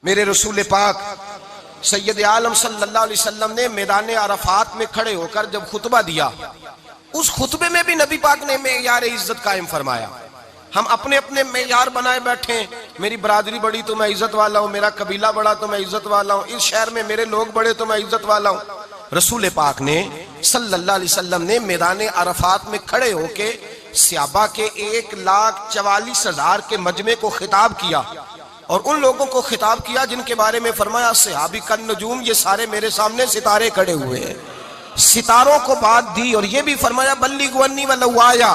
मेरे रसूल पाक सैयद आलम सल्लल्लाहु अलैहि वसल्लम ने मैदान अरफात में खड़े होकर जब खुतबा दिया, उस खुतबे में भी नबी पाक ने मेयार इज्जत कायम फरमाया। हम अपने अपने मेयार बनाए बैठे, मेरी बरादरी बड़ी तो मैं इज्जत वाला हूँ, मेरा कबीला बड़ा तो मैं इज्जत वाला हूँ, इस शहर में मेरे लोग बड़े तो मैं इज्जत वाला हूँ। रसूल पाक ने सल्लल्लाहु अलैहि वसल्लम ने मैदान अरफात में खड़े होके सहाबा के 1,44,000 के मजमे को खिताब किया और उन लोगों को खिताब किया जिनके बारे में फरमाया सहाबी कन नजूम, ये सारे मेरे सामने सितारे खड़े हुए हैं। सितारों को बात दी और ये भी फरमाया बल्ली गुन्नी वल्लू आया,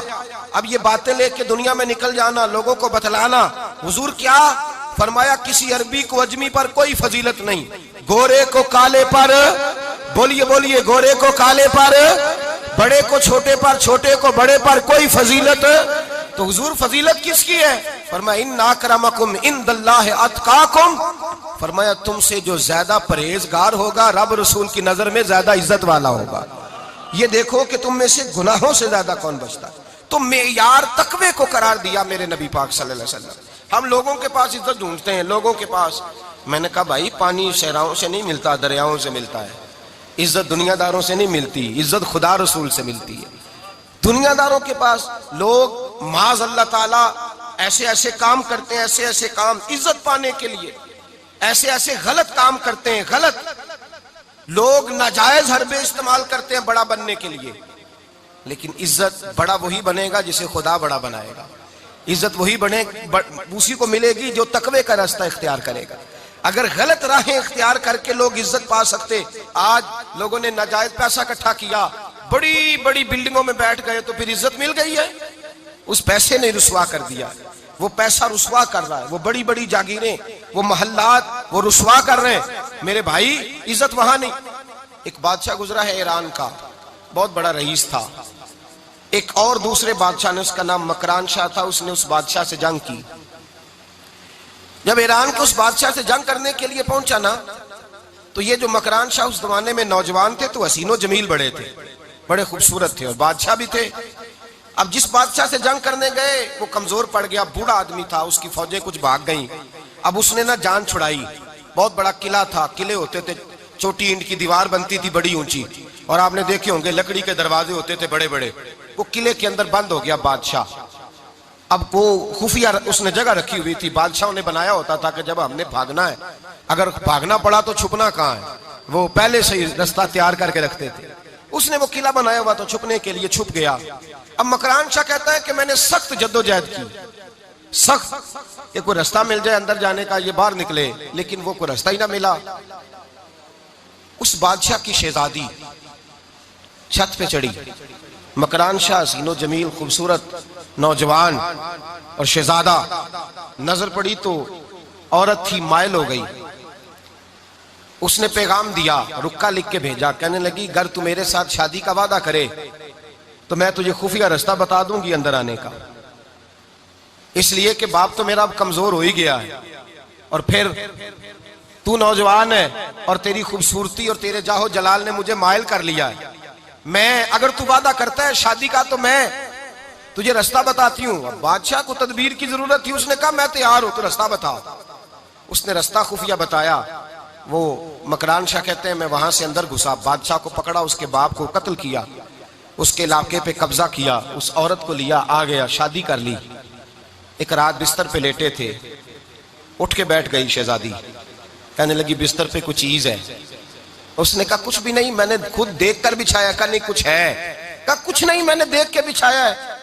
अब ये बातें लेके दुनिया में निकल जाना, लोगों को बतलाना। हुजूर क्या फरमाया, किसी अरबी को अजमी पर कोई फजीलत नहीं, गोरे को काले पर, बोलिए बोलिए, गोरे को काले पर, बड़े को छोटे पर, छोटे को बड़े पर कोई फजीलत। तो हुजूर फजीलत किसकी है? फरमाया इन्ना अक्रमकुम इंदल्लाहि अतकाकुम, फरमाया तुमसे जो ज्यादा परहेजगार होगा रब रसूल की नजर में ज्यादा इज्जत वाला होगा। ये देखो कि तुम में से गुनाहों से ज्यादा कौन बचता है। तो मेयार तकवे को करार दिया मेरे नबी पाक सल्लल्लाहु अलैहि वसल्लम। हम लोगों के पास इज्जत ढूंढते हैं, लोगों के पास। मैंने कहा भाई पानी सहराओं से नहीं मिलता, दरियाओं से मिलता है। इज्जत दुनियादारों से नहीं मिलती, इज्जत खुदा रसूल से मिलती है। दुनियादारों के पास लोग माज अल्लाह ताला ऐसे ऐसे काम करते हैं, ऐसे ऐसे काम इज्जत पाने के लिए, ऐसे ऐसे गलत काम करते हैं, गलत लोग नाजायज हरबे इस्तेमाल करते हैं बड़ा बनने के लिए। लेकिन इज्जत बड़ा वही बनेगा जिसे खुदा बड़ा बनाएगा। इज्जत वही बने उसी को मिलेगी जो तकवे का रास्ता इख्तियार करेगा। अगर गलत राहें इख्तियार करके लोग इज्जत पा सकते, आज लोगों ने नाजायज पैसा इकट्ठा किया, बड़ी बड़ी बिल्डिंगों में बैठ गए, तो फिर इज्जत मिल गई है? उस पैसे ने रुसवा कर दिया, वो पैसा रुसवा कर रहा है, वो बड़ी बड़ी जागीरें, वो महल्लात वो रुसवा कर रहे हैं। मेरे भाई इज्जत वहां नहीं। एक बादशाह गुजरा है ईरान का, बहुत बड़ा रईस था। एक और दूसरे बादशाह ने, उसका नाम मकरान शाह था, उसने उस बादशाह से जंग की। जब ईरान के उस बादशाह से जंग करने के लिए पहुंचा ना, तो ये जो मकरान शाह उस जमाने में नौजवान थे, तो हसीनो जमील बड़े थे, बड़े खूबसूरत थे और बादशाह भी थे। अब जिस बादशाह से जंग करने गए वो कमजोर पड़ गया, बूढ़ा आदमी था, उसकी फौजें कुछ भाग गईं। अब उसने ना जान छुड़ाई। बहुत बड़ा किला था, किले होते थे, छोटी ईंट की दीवार बनती थी बड़ी ऊंची, और आपने देखे होंगे लकड़ी के दरवाजे होते थे बड़े बड़े। वो किले के अंदर बंद हो गया बादशाह। अब वो खुफिया उसने जगह रखी हुई थी, बादशाहों ने बनाया होता था कि जब हमने भागना है, अगर भागना पड़ा तो छुपना कहाँ है, वो पहले से ही रास्ता तैयार करके रखते थे। उसने वो किला बनाया हुआ तो छुपने के लिए छुप गया। अब मकरान शाह कहता है कि मैंने सख्त जद्दोजहद की, सख्त, ये कोई रास्ता मिल जाए अंदर जाने का, ये बाहर निकले, लेकिन वो कोई रास्ता ही ना मिला। उस बादशाह की शहजादी छत पे चढ़ी। मकरान शाह हसीनो जमील खूबसूरत नौजवान और शहजादा, नजर पड़ी तो औरत थी, मायल हो गई। उसने पैगाम दिया, रुक्का लिख के भेजा, कहने लगी अगर तू मेरे साथ शादी का वादा करे तो मैं तुझे खुफिया रास्ता बता दूंगी अंदर आने का, इसलिए कि बाप तो मेरा अब कमजोर हो ही गया है, और फिर तू नौजवान है और तेरी खूबसूरती और तेरे जाहो जलाल ने मुझे मायल कर लिया है। मैं, अगर तू वादा करता है शादी का तो मैं तुझे रास्ता बताती हूँ। अब बादशाह को तदबीर की जरूरत थी, उसने कहा मैं तैयार हूं, तो रास्ता बता। उसने रास्ता खुफिया बताया। वो मकरान शाह कहते हैं मैं वहां से अंदर घुसा, बादशाह को पकड़ा, उसके बाप को कत्ल किया, उसके इलाके पे कब्जा किया, उस औरत को लिया, आ गया, शादी कर ली। एक रात बिस्तर पे लेटे थे, उठ के बैठ गई शहजादी, कहने लगी बिस्तर पे कुछ चीज है। उसने कहा कुछ भी नहीं, मैंने खुद देख कर बिछाया। कहा नहीं कुछ है। कहा कुछ नहीं, मैंने देख के बिछाया है,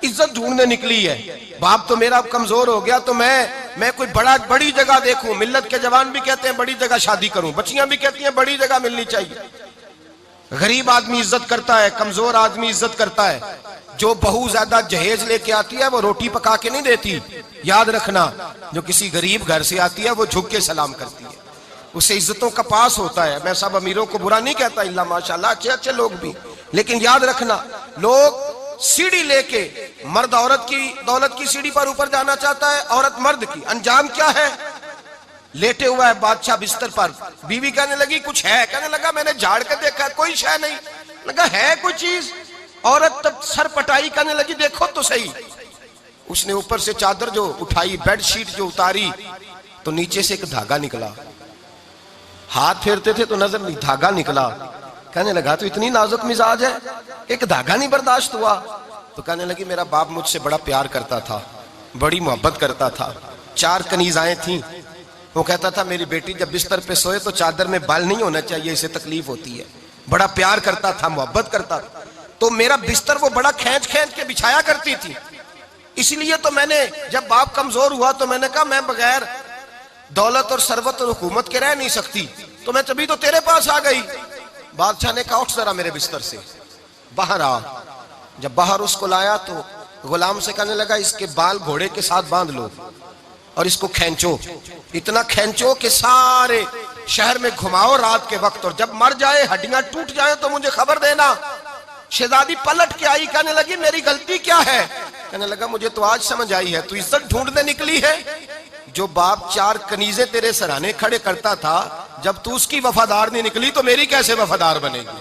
इज्जत ढूंढने निकली है, बाप तो मेरा अब कमजोर हो गया, तो मैं कोई बड़ी जगह देखूं। मिल्लत के जवान भी कहते हैं बड़ी जगह शादी करूं, बच्चियां भी कहती हैं बड़ी जगह मिलनी चाहिए। गरीब आदमी इज्जत करता है, कमजोर आदमी इज्जत करता है। जो बहू ज्यादा जहेज लेके आती है वो रोटी पका के नहीं देती, याद रखना। जो किसी गरीब घर से आती है वो झुक के सलाम करती है, उससे इज्जतों का पास होता है। मैं सब अमीरों को बुरा नहीं कहता, इल्ला माशाल्लाह अच्छे अच्छे लोग भी, लेकिन याद रखना लोग सीढ़ी लेके, मर्द औरत की दौलत की सीढ़ी पर ऊपर जाना चाहता है, औरत मर्द की। अंजाम क्या है? लेटे हुआ है बादशाह बिस्तर पर, बीवी कहने लगी कुछ है, कहने लगा मैंने झाड़ के देखा कोई शय नहीं, लगा है कोई चीज। औरत तब सर पटाई, कहने लगी देखो तो सही। उसने ऊपर से चादर जो उठाई, बेडशीट जो उतारी, तो नीचे से एक धागा निकला, हाथ फेरते थे तो नजर नहीं, धागा निकला। कहने लगा तो इतनी नाजुक मिजाज है, एक धागा नहीं बर्दाश्त हुआ। तो कहने लगी मेरा बाप मुझसे बड़ा प्यार करता था, बड़ी मोहब्बत करता था, 4 कनीज़ाएं थीं। वो कहता था मेरी बेटी जब बिस्तर पे सोए तो चादर में बाल नहीं होना चाहिए, इसे तकलीफ होती है। बड़ा प्यार करता था, मोहब्बत करता था। तो मेरा बिस्तर वो बड़ा खींच खींच के बिछाया करती थी। इसलिए तो मैंने जब बाप कमजोर हुआ तो मैंने कहा मैं बगैर दौलत और सरवत और हुकूमत के रह नहीं सकती, तो मैं तभी तो तेरे पास आ गई। बादशाह ने कहा उठ जरा मेरे बिस्तर से, बाहर आ। जब बाहर उसको लाया तो गुलाम से कहने लगा इसके बाल घोड़े के साथ बांध लो और इसको खींचो, इतना खींचो कि सारे शहर में घुमाओ रात के वक्त, और जब मर जाए हड्डियां टूट जाए तो मुझे खबर देना। शहजादी पलट के आई, कहने लगी मेरी गलती क्या है? कहने लगा मुझे तो आज समझ आई है, तू इज्जत ढूंढने निकली है। जो बाप 4 कनीजे तेरे सराहने खड़े करता था, जब तू उसकी वफादार नहीं निकली तो मेरी कैसे वफादार बनेगी?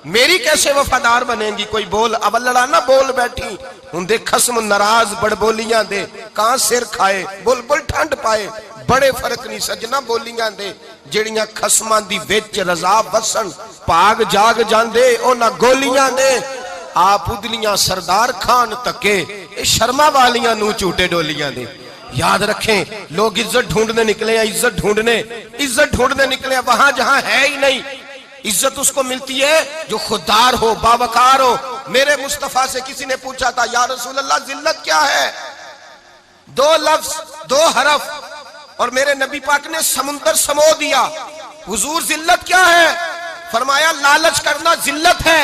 मेरी कैसे वफादार बनेगी? कोई बोल अब लड़ाना बोल बैठी उनके खस्म नाराज बड़बोलियां दे, कहां सिर खाए बुलबुल ठंड पाए, बड़े फर्क नहीं सजना बोलियां दे, ਜਿਹੜੀਆਂ ਖਸਮਾਂ ਦੀ ਵਿੱਚ ਰਜ਼ਾ ਵਸਣ ਭਾਗ ਜਾਗ ਜਾਂਦੇ ਉਹਨਾਂ ਗੋਲੀਆਂ ਦੇ। आप उदलियां सरदार खान तके शर्मा वालियां नू झूठे डोलियां दे। याद रखें लोग इज्जत ढूंढने निकले हैं, इज्जत ढूंढने निकले हैं वहां जहां है ही नहीं। इज्जत उसको मिलती है जो खुददार हो, बावकार हो। मेरे मुस्तफा से किसी ने पूछा था या रसूल अल्लाह जिल्लत क्या है? 2 लफ्ज 2 हरफ और मेरे नबी पाक ने समुंदर समो दिया। हुजूर जिल्लत क्या है? फरमाया लालच करना जिल्लत है।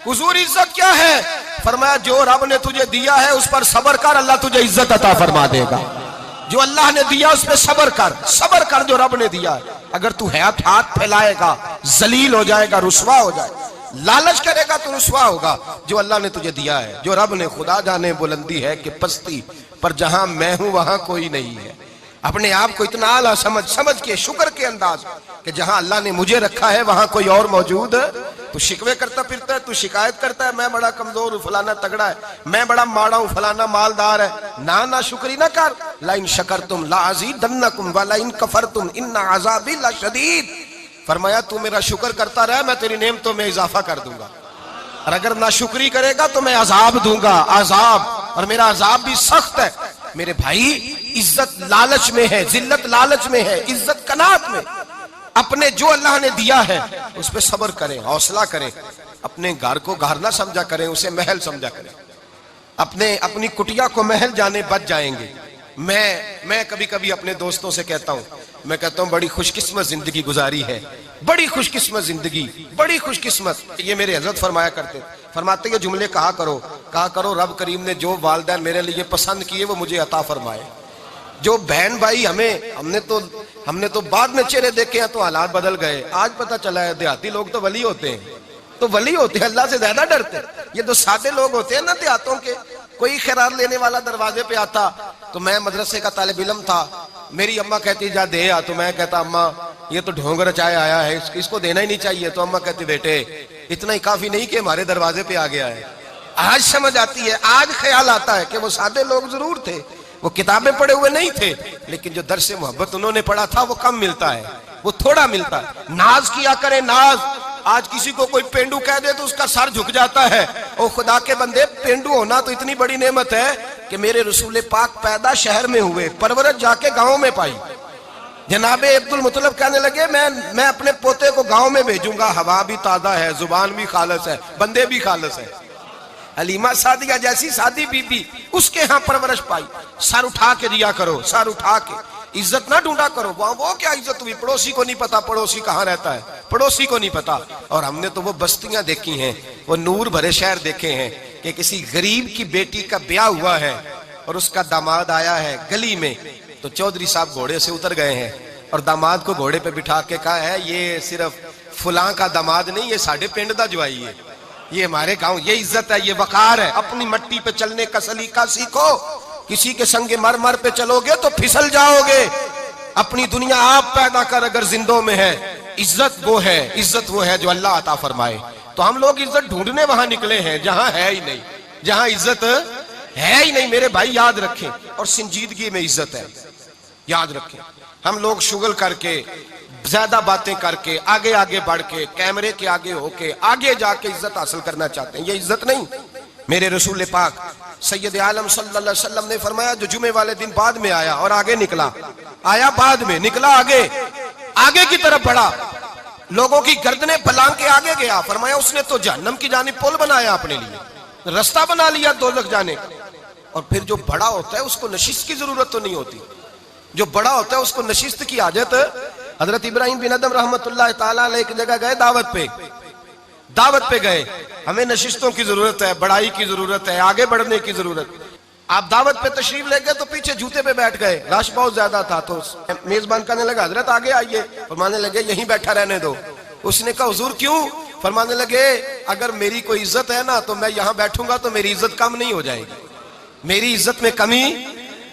हुजूर इज्जत क्या है? फरमाया जो रब ने तुझे दिया है उस पर सब्र कर, अल्लाह तुझे इज्जत अता फरमा देगा। जो अल्लाह ने दिया उस पर सब्र कर जो रब ने दिया है। अगर तू हाथ फैलाएगा जलील हो जाएगा, रुसवा हो जाएगा। लालच करेगा तो रुसवा होगा। जो अल्लाह ने तुझे दिया है, जो रब ने, खुदा जाने बुलंदी है कि पस्ती, पर जहां मैं हूं वहां कोई नहीं है। अपने आप को इतना आला समझ के शुक्र के अंदाज कि जहां अल्लाह ने मुझे रखा है वहां कोई और मौजूद। तू शिकवे करता फिरता है, तू शिकायत करता है मैं बड़ा कमजोर हूं, फलाना तगड़ा है, मैं बड़ा माड़ा हूं, फलाना मालदार है। ना शुक्री ना कर। लाइन शकरतुम लाज़ीदन्नकुम व लाइन कफरतुम इन्ना अज़ाबी लशदीद। फरमाया तू मेरा शुक्र करता रहे, मैं तेरी नेमतों में इजाफा कर दूंगा, और अगर ना शुक्री करेगा तो मैं अजाब दूंगा, अजाब, और मेरा अजाब भी सख्त है। मेरे भाई इज्जत लालच में है, जिल्लत लालच में है, इज्जत कनात में। अपने जो अल्लाह ने दिया है उस पर सब्र करें, हौसला करें। अपने घर को घर ना समझा करें, उसे महल समझा करें। अपनी कुटिया को महल जाने बच जाएंगे। मैं कभी कभी अपने दोस्तों से कहता हूं, मैं कहता हूं बड़ी खुशकिस्मत जिंदगी गुजारी है, बड़ी खुशकिस्मत जिंदगी, बड़ी खुशकिस्मत। ये मेरे हजरत फरमाते ये जुमले कहा करो रब करीम ने जो वालिदैन मेरे लिए पसंद किए वो मुझे अता फरमाए। जो बहन भाई हमने तो बाद में चेहरे देखे हैं तो हालात बदल गए। आज पता चला है देहाती लोग तो वली होते हैं, अल्लाह से ज्यादा डरते हैं। ये तो सादे लोग होते हैं ना देहातों के। कोई खैरात लेने वाला दरवाजे पे आता तो मैं मदरसे का तालिब इल्म था, मेरी अम्मा कहती जा दे आ, तो मैं कहता अम्मा ये तो ढोंग रचाए आया है, इसको देना ही नहीं चाहिए। तो अम्मा कहती बेटे इतना ही काफी नहीं कि हमारे दरवाजे पे आ गया है। आज समझ आती है, आज ख्याल आता है कि वो सादे लोग जरूर थे, वो किताबें पढ़े हुए नहीं थे, लेकिन जो दर्से मोहब्बत उन्होंने पढ़ा था वो कम मिलता है, वो थोड़ा मिलता है। नाज किया करें, नाज। आज किसी को कोई पेंडू कह दे तो उसका सर झुक जाता है। ओ खुदा के बंदे, पेंडू होना तो इतनी बड़ी नेमत है कि मेरे रसूल पाक पैदा शहर में हुए, परवरत जाके गांव में पाई। जनाबे अब्दुल मुतलब कहने लगे मैं अपने पोते को गांव में भेजूंगा, हवा भी ताजा है, जुबान भी खालस है, बंदे भी खालस है। हलीमा सादिया जैसी सादी बीबी, उसके यहाँ परवरिश पाई। सर उठा के दिया करो, सर उठा के। इज्जत ना ढूंढा करो, वो क्या इज्जत हुई? पड़ोसी को नहीं पता पड़ोसी कहाँ रहता है, पड़ोसी को नहीं पता। और हमने तो वो बस्तियां देखी हैं, वो नूर भरे शहर देखे हैं कि किसी गरीब की बेटी का ब्याह हुआ है और उसका दामाद आया है गली में, तो चौधरी साहब घोड़े से उतर गए हैं और दामाद को घोड़े पे बिठा के कहा है ये सिर्फ फुलां का दामाद नहीं, ये साढ़े पिंड दा जवाई है, ये हमारे गांव, ये इज्जत है, ये वकार है। अपनी मट्टी पे चलने का सलीका सीखो। किसी के संगे मर पे चलोगे तो फिसल जाओगे। अपनी दुनिया आप पैदा कर अगर जिंदों में है। इज्जत वो है जो अल्लाह अता फरमाए। तो हम लोग इज्जत ढूंढने वहां निकले हैं जहां है ही नहीं, जहां इज्जत है ही नहीं। मेरे भाई याद रखें, और संजीदगी में इज्जत है, याद रखें। हम लोग शुगल करके, ज्यादा बातें करके, आगे आगे बढ़ के, कैमरे के आगे होके, आगे जाके इज्जत हासिल करना चाहते हैं। ये इज्जत नहीं। मेरे रसूल पाक सैयद आलम सल्लल्लाहु अलैहि वसल्लम ने फरमाया, जो जुमे वाले दिन बाद में आया और आगे निकला, आया बाद में, निकला आगे, आगे की तरफ बढ़ा, लोगों की गर्दनें फलांग के आगे गया। फरमाया उसने तो जहन्नम की जानिब पुल बनाया, अपने लिए रास्ता बना लिया दोज़ख जाने का। और फिर जो बड़ा होता है उसको नशिस्त की जरूरत तो नहीं होती। जो बड़ा होता है उसको नशिस्त की हाजत। हजरत इब्राहिम बिन अदम रहमतुल्लाह ताला अलैह एक जगह गए, दावत पे गए। हमें नशिस्तों की जरूरत है, बड़ाई की जरूरत है, आगे बढ़ने की जरूरत। आप दावत पे तशरीफ ले गए तो पीछे जूते पे बैठ गए, रश बहुत ज्यादा था। तो मेजबान कहने लगा, हजरत आगे आइए। फरमाने लगे यहीं बैठा रहने दो। उसने कहा हुजूर क्यों? फरमाने लगे अगर मेरी कोई इज्जत है ना तो मैं यहाँ बैठूंगा तो मेरी इज्जत कम नहीं हो जाएगी, मेरी इज्जत में कमी।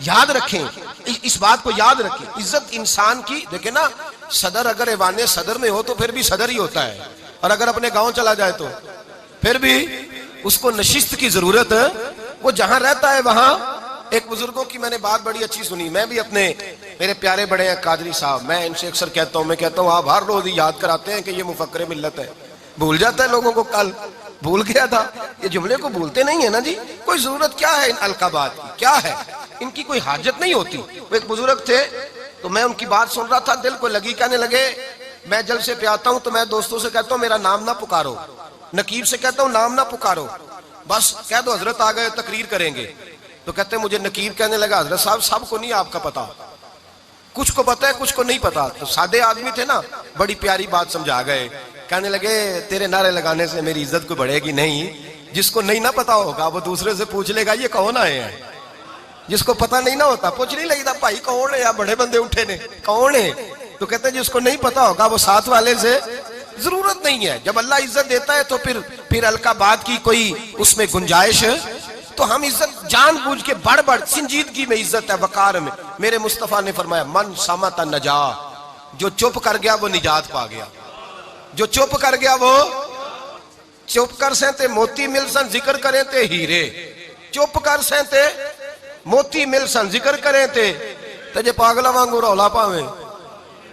याद रखें, इस बात को याद रखें। इज्जत इंसान की, देखे ना, सदर अगर ऐवाने सदर में हो तो फिर भी सदर ही होता है, और अगर अपने गांव चला जाए तो फिर भी उसको नशिस्त की जरूरत है। वो जहां रहता है वहां। एक बुजुर्गों की मैंने बात बड़ी अच्छी सुनी। मैं भी अपने, मेरे प्यारे बड़े हैं कादरी साहब, मैं इनसे अक्सर कहता हूं, मैं कहता हूं आप हर रोज ही याद कराते हैं कि ये मुफक्किर मिल्लत है। भूल जाता है लोगों को, कल भूल गया था। ये जुमले को भूलते नहीं है ना जी। कोई जरूरत क्या है इन अलकाबात की, क्या है इनकी, कोई हाजत नहीं होती। वो एक बुजुर्ग थे तो मैं उनकी बात सुन रहा था, दिल को लगी। कहने लगे मैं जलसे पे आता हूं तो मैं दोस्तों से कहता हूं मेरा नाम ना पुकारो, नकीब से कहता हूं नाम ना पुकारो, बस कह दो हजरत आ गए तकरीर करेंगे। तो कहते मुझे नकीब कहने लगा, हजरत साहब सबको नहीं आपका पता, कुछ को पता है कुछ को नहीं पता। तो सादे आदमी थे ना, बड़ी प्यारी बात समझा गए। कहने लगे तेरे नारे लगाने से मेरी इज्जत को बढ़ेगी नहीं। जिसको नहीं ना पता होगा वो दूसरे से पूछ लेगा ये कौन आए हैं। जिसको पता नहीं ना होता पूछ नहीं लगता भाई कौन है, या बड़े बंदे उठे ने कौन है। तो कहते हैं जिसको नहीं पता होगा वो साथ वाले से, जरूरत नहीं है। जब अल्लाह इज्जत देता है तो फिर अलकाबात की कोई उसमें गुंजाइश। तो हम इज्जत जानबूझ के बढ़ बढ़, संजीदगी में इज्जत है, वकार में। मेरे मुस्तफा ने फरमाया मन समता नजा, जो चुप कर गया वो निजात पा गया। जो चुप कर गया वो, चुप कर सहते मोती मिल सन जिक्र करें ते हीरे, चुप कर सहते मोती मिल सन जिक्र करें ते जे पागला वांगू रौला पावे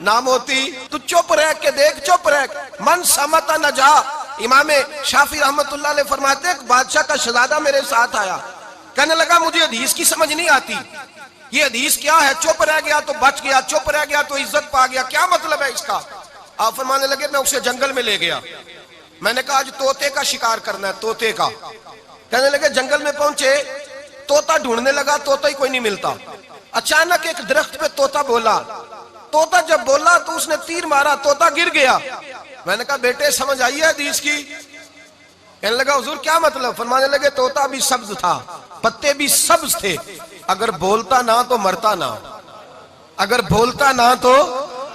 ना मोती। तू चुप रह के देख, चुप रह, मन समता न जा। इमाम शाफी रहमतुल्लाह अलैह फरमाते एक बादशाह का शहजादा मेरे साथ आया, कहने लगा मुझे हदीस की समझ नहीं आती, ये हदीस क्या है, चुप रह गया तो बच गया, चुप रह गया तो इज्जत पा गया, क्या मतलब है इसका? आप फरमाने लगे मैं उसे जंगल में ले गया, मैंने कहा आज तोते का शिकार करना है, तोते का। कहने लगे जंगल में पहुंचे, तोता ढूंढने लगा, तोता ही कोई नहीं मिलता। अचानक एक दरख्त पे तोता बोला, तोता जब बोला तो उसने तीर मारा, तोता गिर गया। मैंने कहा बेटे समझ आई है हदीस की? कहने लगा हुजूर क्या मतलब? फरमाने लगे तोता भी सब्ज था, पत्ते भी सब्ज थे, अगर बोलता ना तो मरता ना, अगर बोलता ना तो,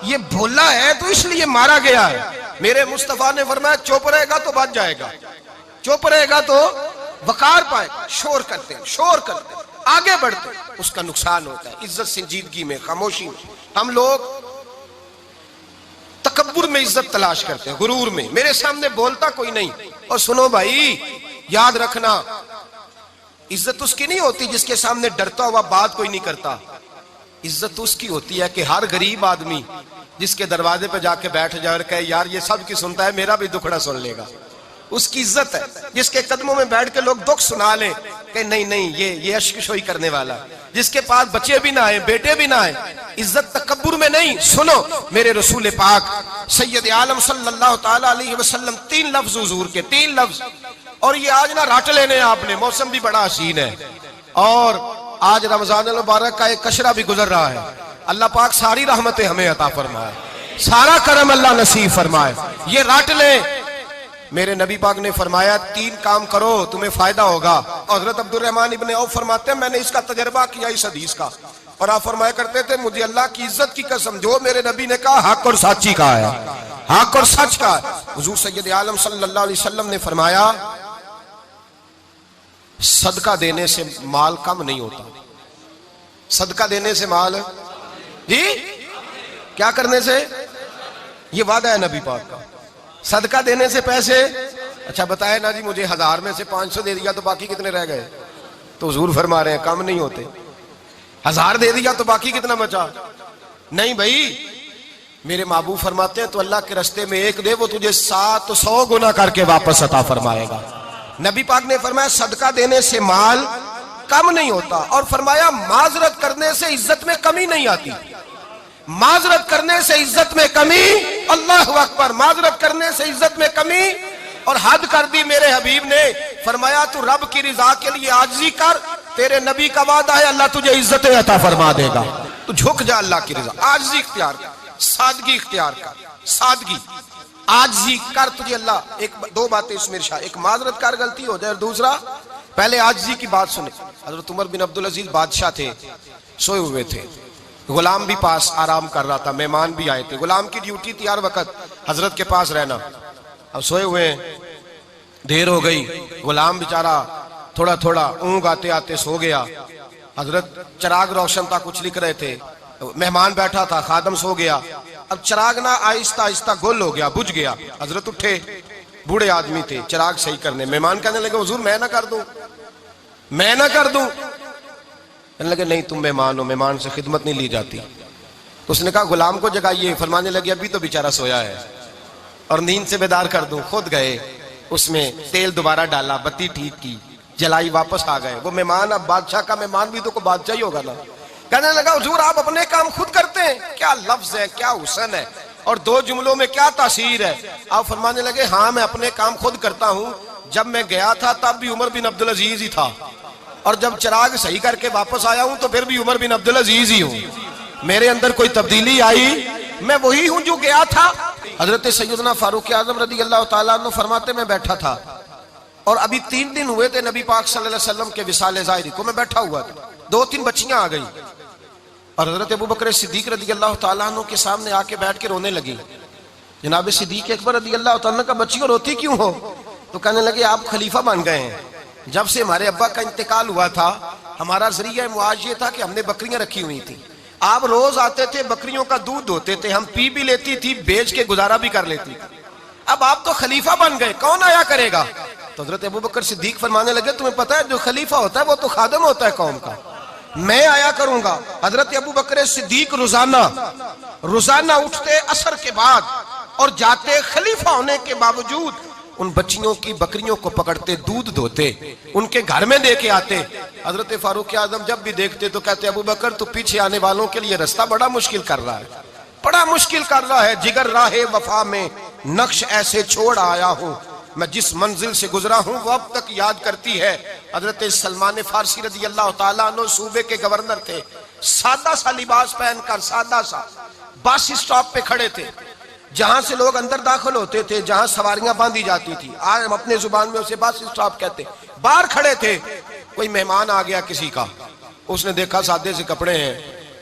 ये बोला है तो इसलिए मारा गया है। मेरे मुस्तफा ने फरमाया चुप रहेगा तो बच जाएगा, चुप रहेगा तो वकार पाएगा। शोर करते आगे बढ़ते उसका नुकसान होता है। इज्जत संजीदगी में, खामोशी में। हम लोग तकब्बुर में इज्जत तलाश करते हैं, गुरूर में, मेरे सामने बोलता कोई नहीं। और सुनो भाई याद रखना, इज्जत उसकी नहीं होती जिसके सामने डरता हुआ बात कोई नहीं करता। इज्जत उसकी होती है कि हर गरीब आदमी जिसके दरवाजे पे जाके बैठ जाए और कहे यार ये सब की सुनता है, मेरा भी दुखड़ा सुन लेगा, उसकी इज्जत है। जिसके कदमों में बैठ के लोग दुख सुना लें कि नहीं नहीं ये अश्कशोई करने वाला, जिसके पास बच्चे भी ना आए, बेटे भी ना आए। इज्जत तकब्बुर में नहीं। सुनो मेरे रसूल पाक सैयद आलम सल्लल्लाहु ताला अलैहि वसल्लम, 3 लफ्ज हुजूर के, 3 लफ्ज। और ये आज ना रट लेने आपने, मौसम भी बड़ा हसीन है और आज रमजान मुबारक का एक कशरा भी गुजर रहा है। अल्लाह पाक सारी रहमतें हमें अता फरमाए, सारा करम अल्लाह नसीब फरमाए। ये रट ले। मेरे नबी पाक ने फरमाया 3 काम करो तुम्हें फायदा होगा। हजरत अब्दुर्रहमान इब्ने औफ फरमाते हैं मैंने इसका तजर्बा किया इस हदीस का, और आप फरमाया करते थे मुझे अल्लाह की इज्जत की कसम, जो मेरे नबी ने कहा हक और सच्ची का है, हक और सच का है। हुजूर सैयद आलम सल्लल्लाहु अलैहि वसल्लम ने फरमाया सदका देने से माल कम नहीं होता। सदका देने से माल जी क्या करने से? ये वादा है नबी पाक का। सदका देने से पैसे, अच्छा बताए ना जी मुझे 1000 में से 500 दे दिया तो बाकी कितने रह गए? तो हुजूर फरमा रहे हैं कम नहीं होते। 1000 दे दिया तो बाकी कितना बचा? नहीं भाई, मेरे महबूब फरमाते हैं तो अल्लाह के रास्ते में एक दे, वो तुझे 700 गुना करके वापस अता फरमाएगा। नबी पाक ने फरमाया सदका देने से माल कम नहीं होता, और फरमाया माजरत करने से इज्जत में कमी नहीं आती। माजरत करने से इज्जत में कमी, अल्लाह अकबर, माजरत करने से इज्जत में कमी। और हद कर दी मेरे हबीब ने, फरमाया तू रब की रिजा के लिए आजिज़ी कर, तेरे नबी का वादा है अल्लाह तुझे इज्जतें अता फरमा देगा। तू झुक जा अल्लाह की रिजा, आजिज़ी इख्तियार कर, सादगी इख्तियार कर, सादगी आजिज़ी कर, तुझे अल्लाह। एक दो बातें इसमें इरशाद, एक माजरत कर गलती हो जाए, और दूसरा पहले आजिज़ी की बात सुने। हजरत उमर बिन अब्दुल अजीज बादशाह थे, सोए हुए थे, गुलाम भी पास आराम कर रहा था, मेहमान भी आए थे। गुलाम की ड्यूटी थी हर वक्त हजरत के पास रहना। अब सोए हुए, देर हो गई, गुलाम बेचारा थोड़ा थोड़ा ऊँग आते आते सो गया। हजरत चराग रोशन था, कुछ लिख रहे थे, मेहमान बैठा था, खादम सो गया। अब चराग ना आहिस्ता आहिस्ता गुल हो गया, बुझ गया। हजरत उठे, बूढ़े आदमी थे, चराग सही करने। मेहमान कहने लगे हुजूर मैं ना कर दूं, मैं ना कर दूं। कहने लगे नहीं तुम मेहमान हो, मेहमान से खिदमत नहीं ली जाती। तो उसने कहा गुलाम को जगाइए। फरमाने लगे अभी तो बेचारा सोया है और नींद से बेदार कर दूं। खुद गए, उसमें तेल दोबारा डाला, बत्ती ठीक की, जलाई, वापस आ गए। वो मेहमान, अब बादशाह का मेहमान भी तो को बादशाह ही होगा ना। कहने लगा हुजूर आप अपने काम खुद करते हैं, क्या लफ्ज है, क्या हुस्न है, और दो जुमलों में क्या तासीर है। आप फरमाने लगे हाँ मैं अपने काम खुद करता हूँ। जब मैं गया था तब भी उमर बिन अब्दुल अजीज ही था, और जब चिराग सही करके वापस आया हूं तो फिर भी उमर बिन अब्दुल अजीज ही हूं। मेरे अंदर कोई तब्दीली आई, मैं वही हूं जो गया था। हजरत सैयदना फारूक आजम रदी अल्लाह तआला अन्हु फरमाते मैं बैठा था, और अभी 3 दिन हुए थे नबी पाक सल्लल्लाहु अलैहि वसल्लम के विसाले ज़ाहिरी को। मैं बैठा हुआ था, 2-3 बच्चियां आ गई, और हजरत अबू बकर सिद्दीक रदी अल्लाह तआला अन्हु के सामने आके बैठ के रोने लगी। जनाब सिद्दीक अकबर रदी अल्लाह तआला अन्हु का बच्चियों रोती क्यों हो? तो कहने लगे आप खलीफा बन गए हैं। जब से हमारे अब्बा का इंतकाल हुआ था, हमारा जरिया मुआज ये था कि हमने बकरियां रखी हुई थी। आप रोज आते थे, बकरियों का दूध धोते थे, हम पी भी लेती थी, बेच के गुजारा भी कर लेती थी। अब आप तो खलीफा बन गए, कौन आया करेगा? तो हजरत अबू बकर सिद्दीक फरमाने लगे तुम्हें पता है जो खलीफा होता है वो तो खादम होता है कौम का, मैं आया करूंगा। हजरत अबू बकर सिद्दीक रोजाना उठते असर के बाद और जाते, खलीफा होने के बावजूद उन बच्चियों की बकरियों को पकड़ते, दूध धोते, उनके घर में दे के आते। हजरत फारूक आजम जब भी देखते तो कहते अबू बकर तो पीछे आने वालों के लिए रास्ता बड़ा मुश्किल कर रहा है, बड़ा मुश्किल कर रहा है। जिगर राहे वफा में नक्श ऐसे छोड़ आया हूँ, मैं जिस मंजिल से गुजरा हूँ वो अब तक याद करती है। हजरत सलमान फारसी रजी अल्लाह तआला अन्हु सूबे के गवर्नर थे, सादा सा लिबास पहनकर, सादा सा, बस स्टॉप पे खड़े थे, जहां से लोग अंदर दाखिल होते थे, जहां सवारियां बांधी जाती थी, आज हम अपने जुबान में उसे बस स्टॉप कहते। बाहर खड़े थे, कोई मेहमान आ गया किसी का, उसने देखा सादे से कपड़े हैं,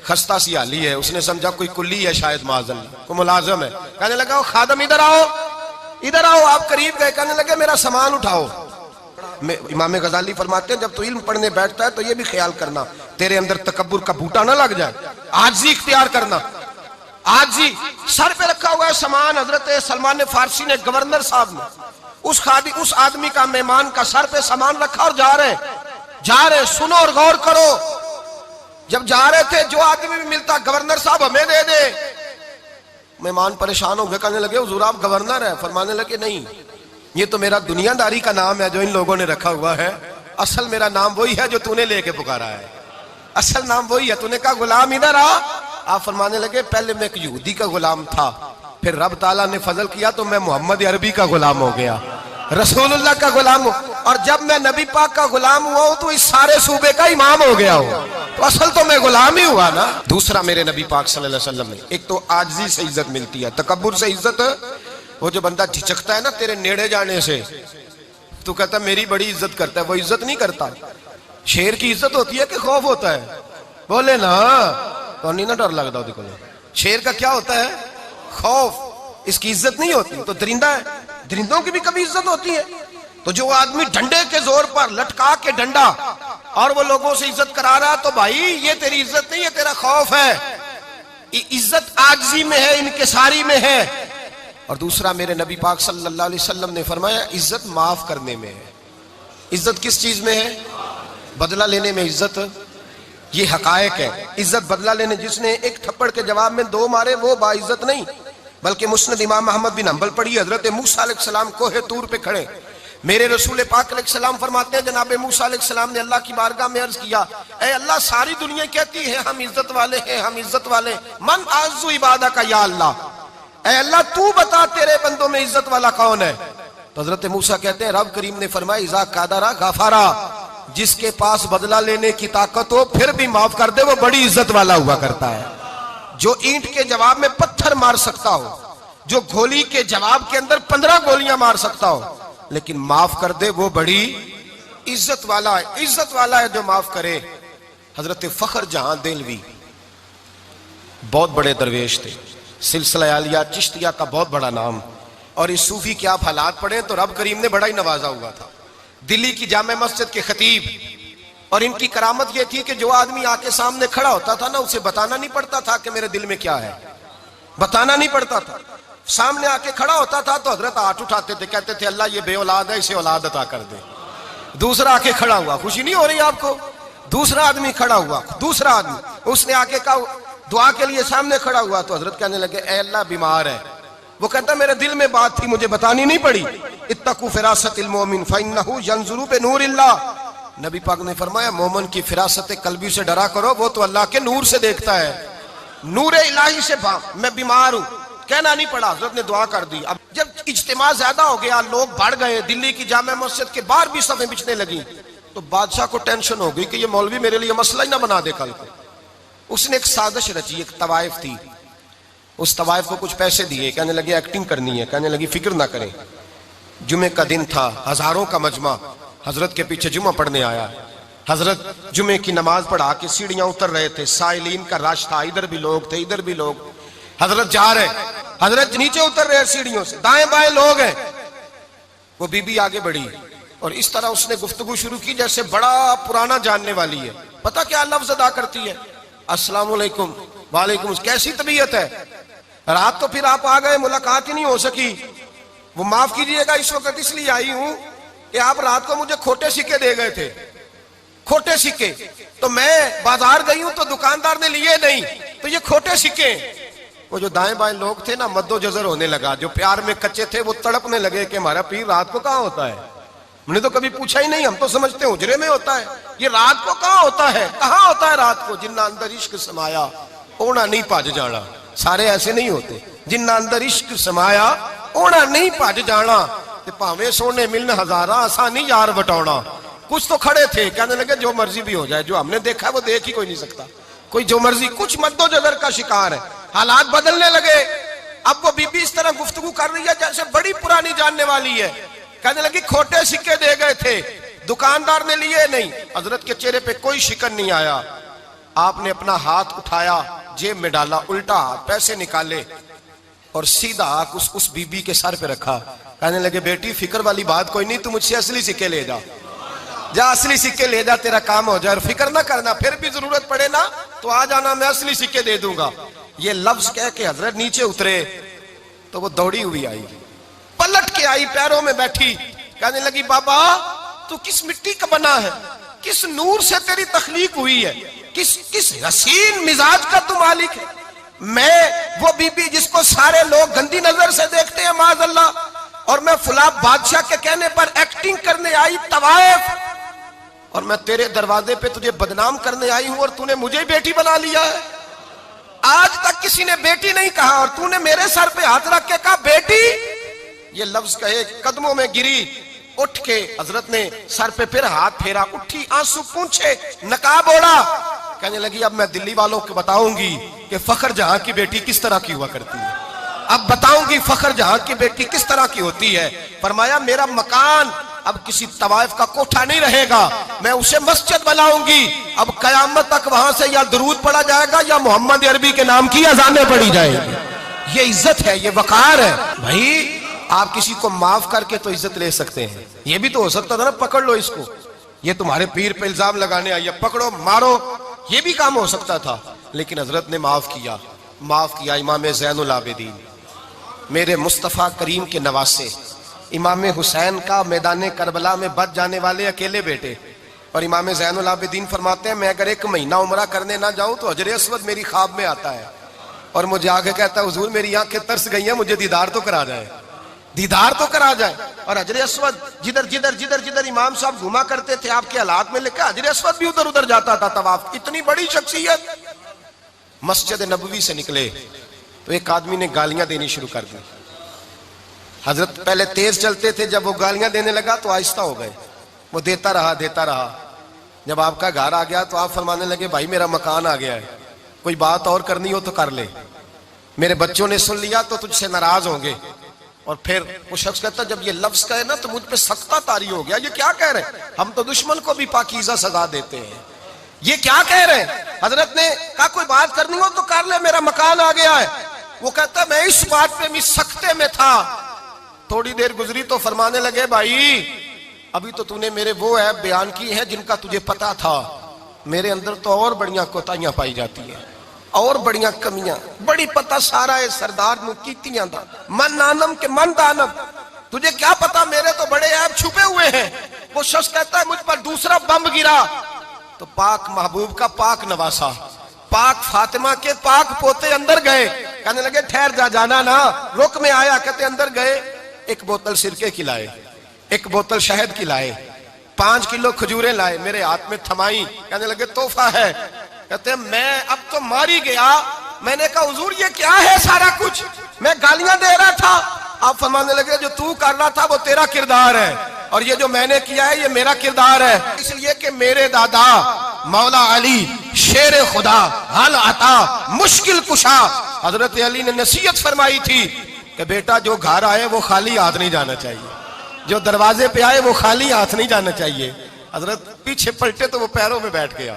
खस्ता सी हाली है, उसने समझा कोई कुल्ली है शायद, माज़अल्लाह कोई मुलाजिम है। कहने लगा खादम इधर आओ, इधर आओ। आप करीब गए, कहने लगे मेरा सामान उठाओ। इमाम गजाली फरमाते हैं जब तो इल्म पढ़ने बैठता है तो ये भी ख्याल करना तेरे अंदर तकब्बुर का बूटा ना लग जाए, आजिज़ी इख्तियार करना। आजिज़ी, सर पे रखा हुआ है सामान। हजरत सलमान फारसी ने, गवर्नर साहब ने उस आदमी का, मेहमान का सर पे सामान रखा और जा रहे। सुनो और गौर करो, जब जा रहे थे जो आदमी भी मिलता गवर्नर साहब हमें दे दे। मेहमान परेशान हो गए, कहने लगे हुजूर आप गवर्नर है? फरमाने लगे नहीं, ये तो मेरा दुनियादारी का नाम है जो इन लोगों ने रखा हुआ है, असल मेरा नाम वही है जो तूने लेके पुकारा है, असल नाम वही है। तूने कहा गुलाम इधर आ। आप फरमाने लगे पहले मैं एक यहूदी का गुलाम था, फिर रब ताला ने फजल किया तो मैं मोहम्मद अरबी का गुलाम हो गया, रसूलुल्लाह का गुलाम हूं, और जब मैं नबी पाक का गुलाम हुआ हूं तो इस सारे सूबे का इमाम हो गया हूं, तो असल तो मैं गुलाम ही हुआ ना। दूसरा मेरे नबी पाक सल्लल्लाहु अलैहि वसल्लम ने, एक तो आजिज़ी से इज्जत मिलती है, तकब्बुर से इज्जत, वो जो बंदा झिझकता है ना तेरे नेड़े जाने से, तू कहता मेरी बड़ी इज्जत करता है, वो इज्जत नहीं करता। शेर की इज्जत होती है कि खौफ होता है? बोले ना, तो नहीं ना डर लगता देखो। शेर का क्या होता है? खौफ, इसकी इज्जत नहीं होती। तो दरिंदा है, दरिंदों की भी कभी इज्जत होती है। तो जो आदमी डंडे के जोर पर लटका के डंडा और वो लोगों से इज्जत करा रहा, तो भाई ये तेरी इज्जत नहीं है, तेरा खौफ है। इज्जत आजिज़ी में है, इनकिसारी में है। और दूसरा मेरे नबी पाक सल्लल्लाहु अलैहि वसल्लम ने फरमाया इज्जत माफ करने में है। इज्जत किस चीज में है? बदला लेने में इज्जत ये हकायक है। इज्जत बदला लेने जिसने एक थप्पड़ के जवाब में 2 मारे वो बाइज्जत नहीं, बल्कि मुस्नद इमाम अहमद बिन हंबल पढ़ी, हजरत मूसा अलैहिस्सलाम कोहे तूर पे खड़े, मेरे रसूल पाक अलैहिस्सलाम फरमाते हैं जनाब मूसा अलैहिस्सलाम ने अल्लाह की बारगाह में अर्ज किया, ए अल्लाह सारी दुनिया कहती है हम इज्जत वाले हैं, हम इज्जत वाले, मन आज़ू इबादा का या अल्लाह, ए अल्लाह तू बता तेरे बंदों में इज्जत वाला कौन है। तो हजरत मूसा कहते हैं रब करीम ने फरमाया इज़ा कादरा गाफारा, जिसके पास बदला लेने की ताकत हो फिर भी माफ कर दे वो बड़ी इज्जत वाला हुआ करता है। जो ईंट के जवाब में पत्थर मार सकता हो, जो गोली के जवाब के अंदर 15 गोलियां मार सकता हो, लेकिन माफ कर दे वो बड़ी इज्जत वाला है। इज्जत वाला है जो माफ करे। हजरत फखर जहां देलवी बहुत बड़े दरवेश थे, सिलसिला आलिया चिश्तिया का बहुत बड़ा नाम, और इस सूफी के आप हालात पढ़े तो रब करीम ने बड़ा ही नवाजा हुआ था। दिल्ली की जामे मस्जिद के खतीब, और इनकी करामत यह थी कि जो आदमी आके सामने खड़ा होता था ना उसे बताना नहीं पड़ता था कि मेरे दिल में क्या है, बताना नहीं पड़ता था। सामने आके खड़ा होता था तो हजरत हाथ उठाते थे, कहते थे अल्लाह ये बेऔलाद है इसे औलाद अता कर दे। दूसरा आके खड़ा हुआ, खुशी नहीं हो रही आपको, दूसरा आदमी खड़ा हुआ, दूसरा आदमी उसने आके कहा दुआ के लिए सामने खड़ा हुआ तो हजरत कहने लगे ए अल्लाह बीमार है, वो कहता मेरे दिल में बात थी मुझे बतानी नहीं पड़ी। इत्तकू फिरासतिल मोमिन फइन्नहु यंजुरु बिनूरिल्लाह, नबी पाक ने फरमाया मोमिन की फिरासत कल्बी से डरा करो, वो तो अल्लाह के नूर से देखता है, नूर इलाही से। मैं बीमार हूं कहना नहीं पड़ा, हजरत ने दुआ कर दी। अब जब इज्तिमा ज्यादा हो गया, लोग बढ़ गए, दिल्ली की जामे मस्जिद के बाहर भी सफें बिछने लगी, तो बादशाह को टेंशन हो गई कि ये मौलवी मेरे लिए मसला ही ना बना दे कल को। उसने एक साजिश रची, एक तवाइफ थी, उस तवाइफ को कुछ पैसे दिए, कहने लगे एक्टिंग करनी है, कहने लगी फिक्र ना करें। जुमे का दिन था, हजारों का मजमा हजरत के पीछे जुमा पढ़ने आया। हजरत जुमे की नमाज पढ़ा के सीढ़ियां उतर रहे थे, साइलीन का रश था, इधर भी लोग थे इधर भी लोग। हजरत जा रहे, हजरत नीचे उतर रहे सीढ़ियों से, दाएं बाएं लोग हैं। वो बीबी आगे बढ़ी और इस तरह उसने गुफ्तगू शुरू की जैसे बड़ा पुराना जानने वाली है। पता क्या लफ्ज अदा करती है, अस्सलाम वालेकुम, वालेकुम, कैसी तबीयत है, रात तो फिर आप आ गए, मुलाकात ही नहीं हो सकी, वो माफ कीजिएगा इस वक्त इसलिए आई हूं कि आप रात को मुझे खोटे सिक्के दे गए थे, खोटे सिक्के, तो मैं बाजार गई हूं तो दुकानदार ने लिए नहीं, तो ये खोटे सिक्के। वो जो दाएं बाएं लोग थे ना मद्दो जजर होने लगा, जो प्यार में कच्चे थे वो तड़पने लगे कि हमारा पीर रात को कहाँ होता है, हमने तो कभी पूछा ही नहीं, हम तो समझते हैं हुजरे में होता है, ये रात को कहाँ होता है, कहाँ होता है रात को। जिन्ना अंदर इश्क समाया ओना नहीं भज जाना, सारे ऐसे नहीं होते, जिन्ना अंदर इश्क समाया ओना नहीं भज जाना, भावे सोने मिलन हजारा आसानी यार बटौना। कुछ तो खड़े थे, कहने लगे जो मर्जी भी हो जाए, जो हमने देखा वो देख ही कोई नहीं सकता, कोई जो मर्जी, कुछ मद्दो जदर का शिकार है। हालात बदलने लगे, अब वो बीबी इस तरह गुफ्तगू कर रही है जैसे बड़ी पुरानी जानने वाली है। कहने लगी खोटे सिक्के दे गए थे, दुकानदार ने लिए नहीं। हजरत के चेहरे पे कोई शिकन नहीं आया, आपने अपना हाथ उठाया, जेब में डाला, उल्टा हाथ पैसे निकाले और सीधा हाथ उस बीबी के सर पे रखा। कहने लगे बेटी फिक्र वाली बात कोई नहीं, तू मुझसे असली सिक्के ले जा, जा असली सिक्के ले जा, तेरा काम हो जाए, और फिक्र ना करना, फिर भी जरूरत पड़े ना तो आ जाना, मैं असली सिक्के दे दूंगा। ये लफ्ज कह के हजरत नीचे उतरे तो वो दौड़ी हुई आई, पलट के आई, पैरों में बैठी, कहने लगी बाबा तू किस मिट्टी का बना है, किस नूर से तेरी तखलीक हुई है, किस हसीन मिजाज का तू मालिक है। मैं वो बीबी जिसको सारे लोग गंदी नजर से देखते हैं माज़अल्लाह, और मैं फुला बादशाह के कहने पर एक्टिंग करने आई तवाइफ, और मैं तेरे दरवाजे पे तुझे बदनाम करने आई हूं और तूने मुझे बेटी बना लिया है। आज तक किसी ने बेटी नहीं कहा और तूने मेरे सर पे हाथ रख के कहा बेटी। ये लफ्ज कहे कदमों में गिरी, उठ के हजरत ने सर पे फिर हाथ फेरा, उठी, आंसू पूंछे, नकाब ओढ़ा, कहने लगी अब मैं दिल्ली वालों को बताऊंगी कि फखर जहां की बेटी किस तरह की हुआ करती है, अब बताऊंगी फखर जहां की बेटी किस तरह की होती है। फरमाया मेरा मकान अब किसी तवाइफ का कोठा नहीं रहेगा, मैं उसे मस्जिद बनाऊंगी, अब कयामत तक वहां से या दरूद पढ़ा जाएगा या मोहम्मद अरबी के नाम की अजानें पढ़ी जाएगी। ये इज्जत है, ये वकार है। भाई आप किसी को माफ करके तो इज्जत ले सकते हैं, ये भी तो हो सकता था ना पकड़ लो इसको, ये तुम्हारे पीर पे इल्जाम लगाने आई है, पकड़ो मारो, ये भी काम हो सकता था, लेकिन हजरत ने माफ किया, माफ किया। इमाम ज़ैनुल आबिदीन मेरे मुस्तफ़ा करीम के नवासे इमाम हुसैन का मैदान करबला में बच जाने वाले अकेले बेटे, और इमाम ज़ैनुल आबिदीन फरमाते हैं मैं अगर 1 महीना उम्रा करने ना जाऊं तो हजर अस्वद मेरी ख्वाब में आता है और मुझे आगे कहता है हुजूर मेरी आंखें तरस गई हैं, मुझे दीदार तो करा जाए, दीदार तो करा जाए। और हजर अस्वद जिधर जिधर जिधर जिधर इमाम साहब घुमा करते थे आपके हालात में लिखा हजर अस्वद भी उधर उधर जाता था तवाफ। इतनी बड़ी शख्सियत। मस्जिद नबवी से निकले तो एक आदमी ने गालियां देनी शुरू कर दी। हजरत पहले तेज चलते थे, जब वो गालियां देने लगा तो आहिस्ता हो गए। वो देता रहा देता रहा। जब आपका घर आ गया तो आप फरमाने लगे भाई मेरा मकान आ गया है, कोई बात और करनी हो तो कर ले, मेरे बच्चों ने सुन लिया तो तुझसे नाराज होंगे। और फिर वो शख्स कहता जब ये लफ्ज कहे ना तो मुझ पे सख्ता तारी हो गया, ये क्या कह रहे हैं, हम तो दुश्मन को भी पाकीज़ा सजा देते हैं, ये क्या कह रहे हैं। हजरत ने कहा कोई बात करनी हो तो कर ले, मेरा मकान आ गया है। वो कहता मैं इस बात पे भी सख्ते में था। थोड़ी देर गुजरी तो फरमाने लगे भाई अभी तो तूने मेरे वो ऐप बयान की है जिनका तुझे पता था, मेरे अंदर तो और बढ़िया कोताहियां पाई जाती है, और बढ़िया कमियां, बड़ी पता सारा है सरदार कीतियां दा मन नानम के मन दानम, तुझे क्या पता मेरे तो बड़े ऐप छुपे हुए हैं। वो शख्स कहता है मुझ पर दूसरा बम गिरा तो पाक महबूब का पाक नवासा, पाक फातिमा के पाक पोते अंदर गए। कहने लगे ठहर जा, जाना ना, रुक में आया। कहते अंदर गए, 1 बोतल सिरके की लाए, 1 बोतल शहद की लाए, 5 किलो खजूरें लाए, मेरे हाथ में थमाई। कहने लगे तोहफा है। कहते मैं अब तो मारी गया। मैंने कहा हुजूर ये क्या है सारा कुछ, मैं गालियां दे रहा था। आप फरमाने लगे जो तू कर रहा था वो तेरा किरदार है और ये जो मैंने किया है ये मेरा किरदार है। इसलिए कि मेरे दादा मौला अली शेर खुदा हल आता मुश्किल कुशा, हजरत अली ने नसीहत फरमाई थी कि बेटा जो घर आए वो खाली हाथ नहीं जाना चाहिए, जो दरवाजे पे आए वो खाली हाथ नहीं जाना चाहिए। हजरत पीछे पलटे तो वो पैरों में बैठ गया।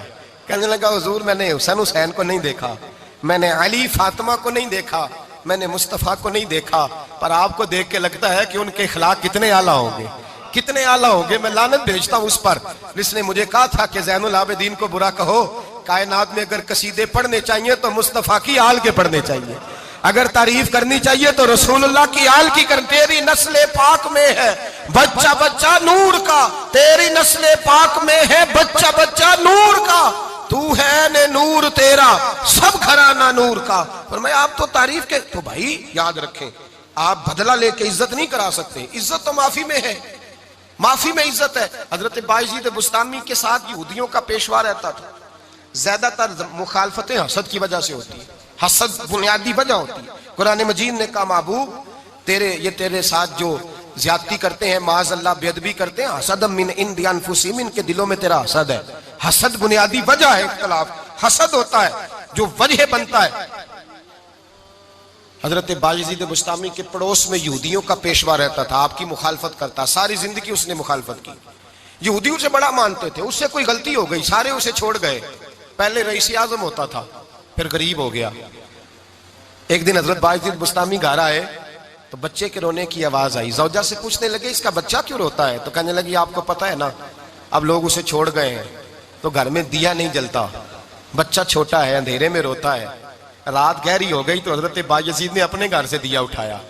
कहने लगा हुजूर मैंने हुसैन को नहीं देखा, मैंने अली फातिमा को नहीं देखा, मैंने मुस्तफा को नहीं देखा, पर आपको देख के लगता है कि उनके खिलाफ कितने आला होंगे, कितने आला होंगे। मैं लानत भेजता हूं उस पर जिसने मुझे कहा था कि ज़ैनुल आबिदीन को बुरा कहो, कायनात में अगर कसीदे पढ़ने चाहिए तो मुस्तफा की आल के पढ़ने चाहिए, अगर तारीफ करनी चाहिए तो रसूलुल्लाह की आल की कर। तेरी नस्ले पाक में है बच्चा बच्चा नूर का, तेरी नस्ले पाक में है बच्चा बच्चा नूर का, तू है ने नूर तेरा सब घराना नूर का। पर मैं आप तो तारीफ के तो भाई याद रखें, आप बदला लेके इज्जत नहीं करा सकते, इज्जत तो माफी में है, माफी में इज्जत है। हजरत बायजीद बुस्तामी के साथ यहूदियों का पेशवा रहता था। ज्यादातर मुखालफतें हसद की वजह से होती है, हसद बुनियादी वजह होती है। कुरान मजीद ने कहा महबूब तेरे साथ जो ज्यादती करते हैं, माज़अल्लाह बेअदबी करते हैं, हसद मिन इंदी अनफुसिहिम, इनके दिलों में तेरा हसद है। हसद बुनियादी वजह है, इख्तिलाफ हसद होता है जो वजह बनता है। हजरत बायजीद बुस्तामी के पड़ोस में यहूदियों का पेशवा रहता था, आपकी मुखालफत करता, सारी जिंदगी उसने मुखालफत की। यहूदी उसे बड़ा मानते थे, उससे कोई गलती हो गई सारे उसे छोड़ गए। पहले रईस आज़म होता था, फिर गरीब हो गया। एक दिन हजरत बायजीद बुस्तामी घर आए तो बच्चे के रोने की आवाज आई। जौजा से पूछने लगे इसका बच्चा क्यों रोता है, तो कहने लगी आपको पता है ना अब लोग उसे छोड़ गए हैं तो घर में दिया नहीं जलता, बच्चा छोटा है अंधेरे में रोता है। रात गहरी हो गई तो हजरत बायजीद ने अपने घर से दिया उठाया,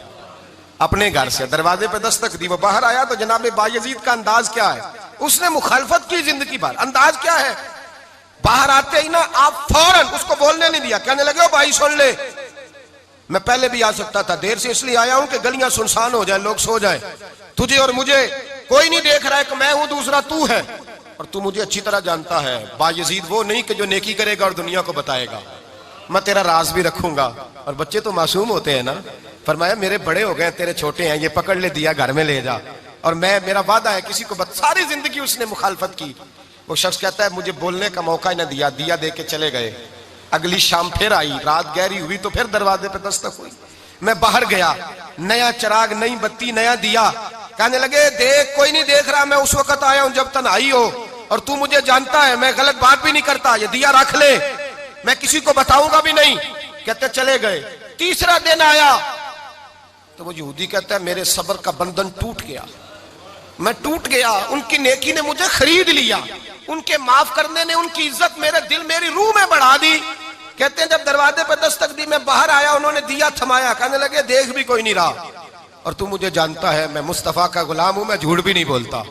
अपने घर से दरवाजे पे दस्तक दी। वो बाहर आया तो जनाब बायजीद का अंदाज क्या है, उसने मुखालफत की जिंदगी भर। अंदाज क्या है, बाहर आते ही ना आप फौरन उसको बोलने नहीं दिया। कहने लगे ओ भाई सुन ले, मैं पहले भी आ सकता था, देर से इसलिए आया हूं कि गलियां सुनसान हो जाए, लोग सो जाए, तुझे और मुझे कोई नहीं देख रहा है कि मैं हूं दूसरा तू है, और तू मुझे अच्छी तरह जानता है। बायजीद वो नहीं कि जो नेकी करेगा और दुनिया को बताएगा, मैं तेरा राज भी रखूंगा। और बच्चे तो मासूम होते हैं ना। फरमाया मेरे बड़े हो गए, तेरे छोटे हैं, ये पकड़ ले दिया घर में ले जा, और मैं मेरा वादा है किसी को सारी जिंदगी उसने मुखालफत की। वो शख्स कहता है मुझे बोलने का मौका ही ना दिया, दिया दे के चले गए। अगली शाम फिर आई, रात गहरी हुई तो फिर दरवाजे पे दस्तक हुई। मैं बाहर गया, नया चिराग, नई बत्ती, नया दिया। कहने लगे देख कोई नहीं देख रहा, मैं उस वक्त आया हूं जब तन्हाई हो, और तू मुझे जानता है मैं गलत बात भी नहीं करता, ये दिया रख ले, मैं किसी को बताऊंगा भी नहीं। कहते चले गए। तीसरा दिन आया तो वो यहूदी कहता है मेरे सब्र का बंधन टूट गया, मैं टूट गया, उनकी नेकी ने मुझे खरीद लिया, उनके माफ करने ने उनकी इज्जत मेरे दिल मेरी रूह में बढ़ा दी। कहते हैं जब दरवाजे पर दस्तक दी, मैं बाहर आया, उन्होंने दिया थमाया। कहने लगे देख भी कोई नहीं रहा, और तू मुझे जानता है मैं मुस्तफा का गुलाम हूं, मैं झूठ भी नहीं बोलता,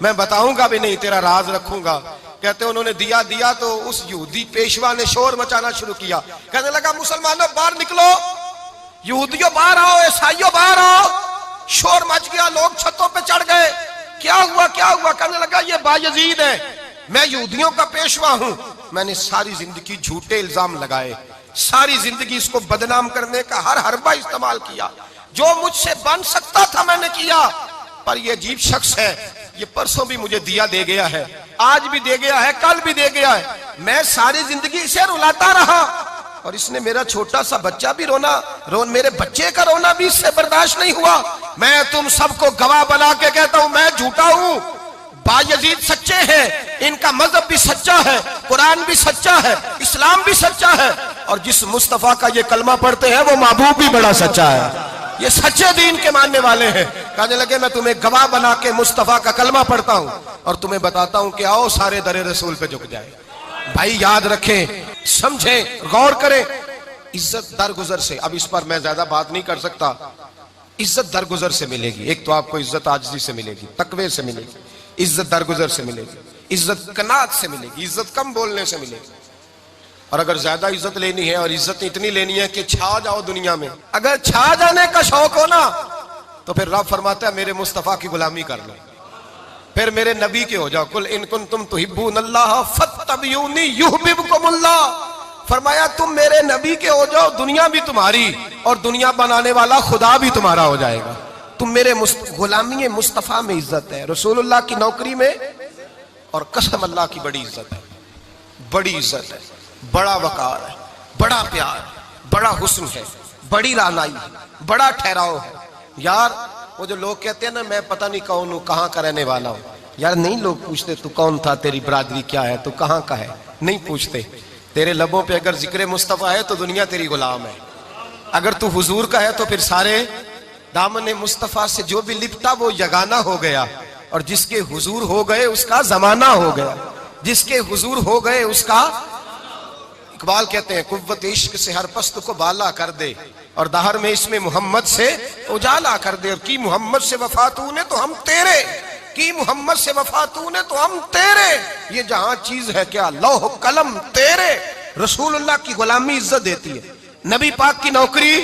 मैं बताऊंगा भी नहीं, तेरा राज रखूंगा। कहते उन्होंने दिया दिया तो उस यहूदी पेशवा ने शोर मचाना शुरू किया, कहने लगा मुसलमानों बाहर निकलो, यहूदियों बाहर आओ, ईसाइयों बाहर आओ। शोर मच गया, लोग छतों पे चढ़ गए। क्या हुआ क्या हुआ? कहने लगा ये बायजीद है, मैं यहूदियों का पेशवा हूं। मैंने सारी जिंदगी झूठे इल्जाम लगाए, सारी जिंदगी इसको बदनाम करने का हर हरबा इस्तेमाल किया, जो मुझसे बन सकता था मैंने किया। पर ये अजीब शख्स है, ये परसों भी मुझे दिया दे गया है, आज भी दे गया है, कल भी दे गया है। मैं सारी जिंदगी इसे रुलाता रहा और इसने मेरा छोटा सा बच्चा भी मेरे बच्चे का रोना भी इससे बर्दाश्त नहीं हुआ। मैं तुम सबको गवाह बना के कहता हूं मैं झूठा हूं, बायजीद सच्चे हैं, इनका मजहब भी सच्चा है, कुरान भी सच्चा है, इस्लाम भी सच्चा है, और जिस मुस्तफा का ये कलमा पढ़ते हैं वो महबूब भी बड़ा सच्चा है, ये सच्चे दीन के मानने वाले हैं। कहने लगे मैं तुम्हें गवाह बना के मुस्तफा का कलमा पढ़ता हूं और तुम्हें बताता हूं कि आओ सारे दरे रसूल पे झुक जाए। भाई याद रखें, समझें, गौर करें, इज्जत दरगुजर से, अब इस पर मैं ज्यादा बात नहीं कर सकता, इज्जत दरगुजर से मिलेगी। एक तो आपको इज्जत आजिज़ी से मिलेगी, तकवे से मिलेगी, इज्जत दरगुजर से मिलेगी, इज्जत कनात से मिलेगी, इज्जत कम बोलने से मिलेगी। और अगर ज्यादा इज्जत लेनी है और इज्जत इतनी लेनी है कि छा जाओ दुनिया में, अगर छा जाने का शौक हो ना, तो फिर रब फरमाता है मेरे मुस्तफा की गुलामी कर लो, फिर मेरे नबी के हो जाओ। कुल इन कुंतुम तुहिब्बूनल्लाह फत्तबिऊनी युहब्बिबकुमुल्लाह। फरमाया तुम मेरे नबी के हो जाओ, दुनिया भी तुम्हारी और दुनिया बनाने वाला खुदा भी तुम्हारा हो जाएगा। तुम मेरे गुलामी मुस्तफा में इज्जत है, रसूलुल्लाह की नौकरी में, और कसम अल्लाह की बड़ी इज्जत है, बड़ी इज्जत है, बड़ा वकार है, बड़ा प्यार है, बड़ा हुस्न है, बड़ी रानाई है, बड़ा ठहराव है। यार वो जो लोग कहते हैं ना मैं पता नहीं कौन हूं, कहां का रहने वाला हूं, यार नहीं लोग पूछते तू कौन था, तेरी बरादरी क्या है, तू कहां का है, नहीं पूछते। तेरे लबों पे अगर जिक्र मुस्तफा है तो दुनिया तेरी गुलाम है, अगर तू हुजूर का है तो फिर सारे दामन मुस्तफा से जो भी लिपटा वो यगाना हो गया, और जिसके हुजूर हो गए उसका जमाना हो गया, जिसके हुजूर हो गए उसका। इकबाल कहते हैं कुव्वत इश्क से हर पस्त को बाला कर दे और दहर में इसमें मोहम्मद से उजाला कर दे। और की मोहम्मद से वफा तूने तो हम तेरे, की मोहम्मद से वफा तूने तो हम तेरे, ये जहां चीज है क्या लौह कलम तेरे। रसूलुल्लाह की गुलामी इज्जत देती है, नबी पाक की नौकरी,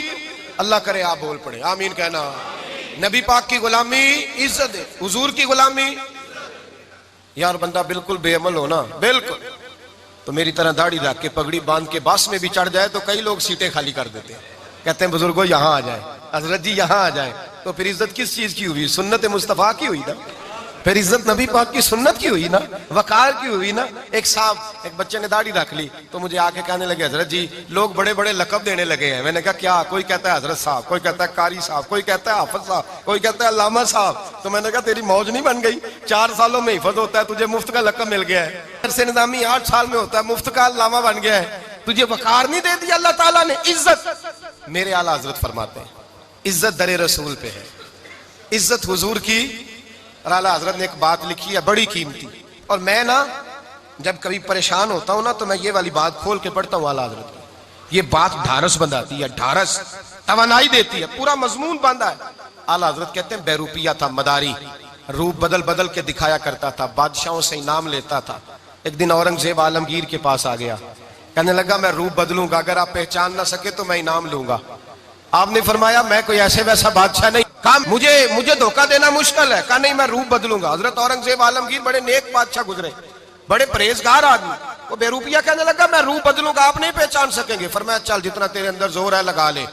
अल्लाह करे आप बोल पड़े आमीन कहना, नबी पाक की गुलामी इज्जत दे, हुजूर की गुलामी। यार बंदा बिल्कुल बेअमल हो ना, बिल्कुल, तो मेरी तरह दाढ़ी रख के पगड़ी बांध के बस में भी चढ़ जाए तो कई लोग सीटें खाली कर देते हैं, कहते हैं बुजुर्गो यहां आ जाए, हजरत जी यहां आ जाए। तो फिर इज्जत किस चीज की हुई? सुन्नत मुस्तफा की हुई ना, फिर इज्जत नबी पाक की सुन्नत की हुई ना, वकार की हुई ना। एक साहब, एक बच्चे ने दाढ़ी रख ली तो मुझे आके कहने लगे हजरत जी लोग बड़े बड़े लकब देने लगे हैं। मैंने कहा क्या? कोई कहता है हजरत साहब, कोई कहता है कारी साहब, कोई कहता है हाफिज साहब, कोई कहता है अल्लामा साहब। तो मैंने कहा तेरी मौज नहीं बन गई, 4 सालों में हिफज होता है, तुझे मुफ्त का लकब मिल गया है, से निजामी 8 साल में होता है, मुफ्त का अल्लामा बन गया है, तुझे वकार नहीं दे दिया अल्लाह ताला ने। इज्जत मेरे आला हजरत फरमाते हैं इज्जत दरे रसूल पे है, इज्जत हुजूर की। और आला हजरत ने एक बात लिखी है बड़ी कीमती, और मैं ना जब कभी परेशान होता हूं ना तो मैं ये वाली बात खोल के पढ़ता हूं आला हजरत की। ये बात ढारस बंधाती है, ढारस तवानाई देती है, पूरा मजमून बांधा है। आला हजरत कहते हैं बैरूपिया था मदारी, रूप बदल बदल के दिखाया करता था, बादशाहों से इनाम लेता था। एक दिन औरंगजेब आलमगीर के पास आ गया, कहने लगा मैं रूप बदलूंगा, अगर आप पहचान ना सके तो मैं इनाम लूंगा। आपने फरमाया मैं कोई ऐसे वैसा बादशाह नहीं, कहा मुझे धोखा देना मुश्किल है, कहा नहीं मैं रूप बदलूंगा। हजरत औरंगजेब आलमगीर बड़े नेक बादशाह गुजरे, बड़े परहेजगार आदमी, वो बेरूपिया कहने लगा मैं रूप बदलूंगा, आप नहीं पहचान सकेंगे। फरमाया चल जितना तेरे अंदर जोर है लगा ले।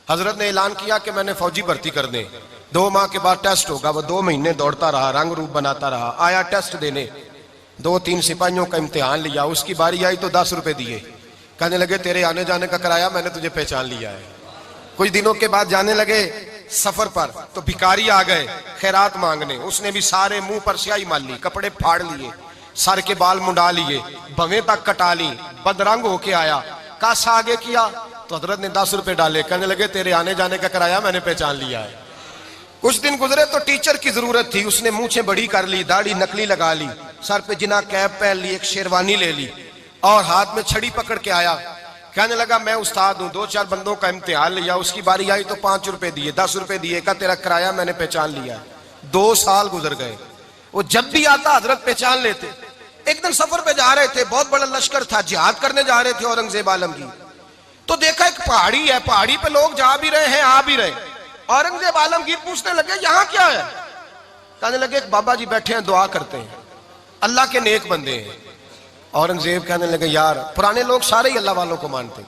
हजरत ने ऐलान किया कि मैंने फौजी भर्ती कर दे, 2 माह के बाद टेस्ट होगा। वो 2 महीने दौड़ता रहा, रंग रूप बनाता रहा, आया टेस्ट देने, 2-3 सिपाहियों का इम्तिहान लिया, उसकी बारी आई तो 10 रुपए दिए, कहने लगे तेरे आने जाने का किराया मैंने तुझे पहचान लिया है। कुछ दिनों के बाद जाने लगे सफर पर तो भिखारी आ गए खैरात मांगने, उसने भी सारे मुंह पर स्याही मार ली, कपड़े फाड़ लिए, सर के बाल मुंडा लिए, भवें तक कटा ली, बदरंग होके आया, कासा आगे किया तो हजरत ने 10 रुपए डाले, कहने लगे तेरे आने जाने का किराया मैंने पहचान लिया है। कुछ दिन गुजरे तो टीचर की जरूरत थी, उसने मूछें बड़ी कर ली, दाढ़ी नकली लगा ली, सर पे जिना कैप पहन ली, एक शेरवानी ले ली और हाथ में छड़ी पकड़ के आया, कहने लगा मैं उस्ताद हूं, 2-4 बंदों का इम्तिहान लिया, उसकी बारी आई तो 5 रुपए दिए, 10 रुपए दिए, का तेरा किराया मैंने पहचान लिया। 2 साल गुजर गए, वो जब भी आता हजरत पहचान लेते। एक दिन सफर पे जा रहे थे, बहुत बड़ा लश्कर था, जिहाद करने जा रहे थे औरंगजेब आलमगीर। तो देखा एक पहाड़ी है, पहाड़ी पे लोग जा भी रहे हैं, आ भी रहे। औरंगजेब आलमगीर पूछने लगे यहाँ क्या है? कहने लगे एक बाबा जी बैठे हैं, दुआ करते हैं, अल्लाह के नेक बंदे हैं। औरंगजेब कहने लगे यार पुराने लोग सारे ही अल्लाह वालों को मानते,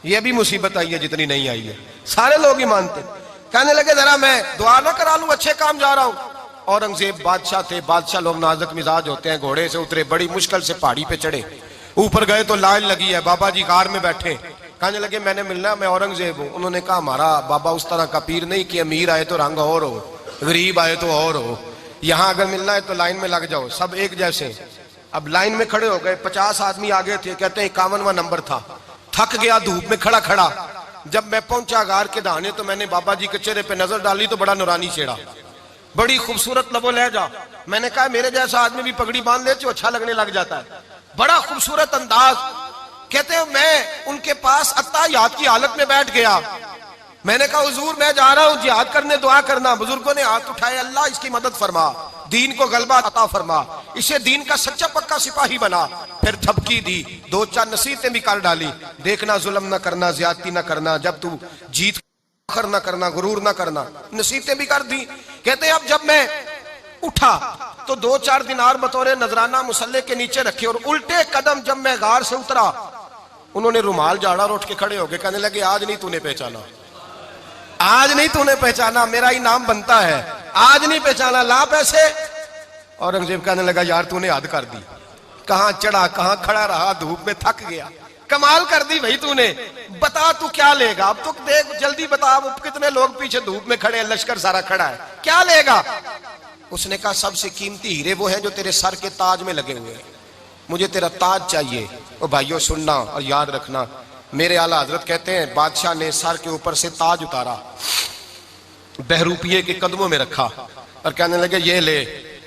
ये भी मुसीबत आई है जितनी नहीं आई है, सारे लोग ही मानते। कहने लगे जरा मैं दुआ ना करा लूं, अच्छे काम जा रहा हूं। औरंगजेब बादशाह थे, बादशाह लोग नाजुक मिजाज होते हैं, घोड़े से उतरे, बड़ी मुश्किल से पहाड़ी पे चढ़े, ऊपर गए तो लाइन लगी है, बाबा जी कार में बैठे। कहने लगे मैंने मिलना, मैं औरंगजेब हूं। उन्होंने कहा हमारा बाबा उस तरह का पीर नहीं कि अमीर आए तो रंग और हो, गरीब आए तो और हो, यहाँ अगर मिलना है तो लाइन में लग जाओ, सब एक जैसे। अब लाइन में खड़े हो गए, 50 आदमी आगे थे, कहते हैं 51वां नंबर था। थक गया धूप में खड़ा खड़ा। जब मैं पहुंचा गार के दाने तो मैंने बाबा जी के चेहरे पे नजर डाली तो बड़ा नूरानी चेहरा, बड़ी खूबसूरत लबो लहजा। मैंने कहा मेरे जैसा आदमी भी पगड़ी बांध ले तो अच्छा लगने लग जाता है, बड़ा खूबसूरत अंदाज। कहते हैं मैं उनके पास अत्ताहियात की हालत में बैठ गया। मैंने कहा हुजूर मैं जा रहा हूं जिहाद करने, दुआ करना। बुजुर्गों ने हाथ उठाए, अल्लाह इसकी मदद फरमा, दीन को गलबा अता फरमा, इसे दीन का सच्चा पक्का सिपाही बना। फिर थपकी दी, 2-4 नसीहतें भी कर डाली, देखना जुल्म न करना, ज्यादती न करना, जब तू जीत फखर न करना, गुरूर न करना, नसीहतें भी कर दी। कहते हैं अब जब मैं उठा तो 2-4 दिनार बतौर नजराना मुसल्ले के नीचे रखे, और उल्टे कदम जब मैं गार से उतरा उन्होंने रुमाल झाड़ा और उठ के खड़े हो गए। कहने लगे आज नहीं तूने पहचाना, आज नहीं तूने पहचाना, मेरा ही नाम बनता है, आज नहीं पहचाना, ला पैसे। औरंगजेब कहने लगा यार तूने हद कर दी, कहां चढ़ा कहां खड़ा रहा, धूप में थक गया, कमाल कर दी भाई तूने, बता तू क्या लेगा अब, तो देख जल्दी बता, अब कितने लोग पीछे धूप में खड़े हैं, लश्कर सारा खड़ा है, क्या लेगा? उसने कहा सबसे कीमती हीरे वो हैं जो तेरे सर के ताज में लगे हुए हैं, मुझे तेरा ताज चाहिए। ओ भाइयों सुनना और याद रखना, मेरे आला हजरत कहते हैं बादशाह ने सर के ऊपर से ताज उतारा, बहरूपिये के कदमों में रखा और कहने लगे ये ले,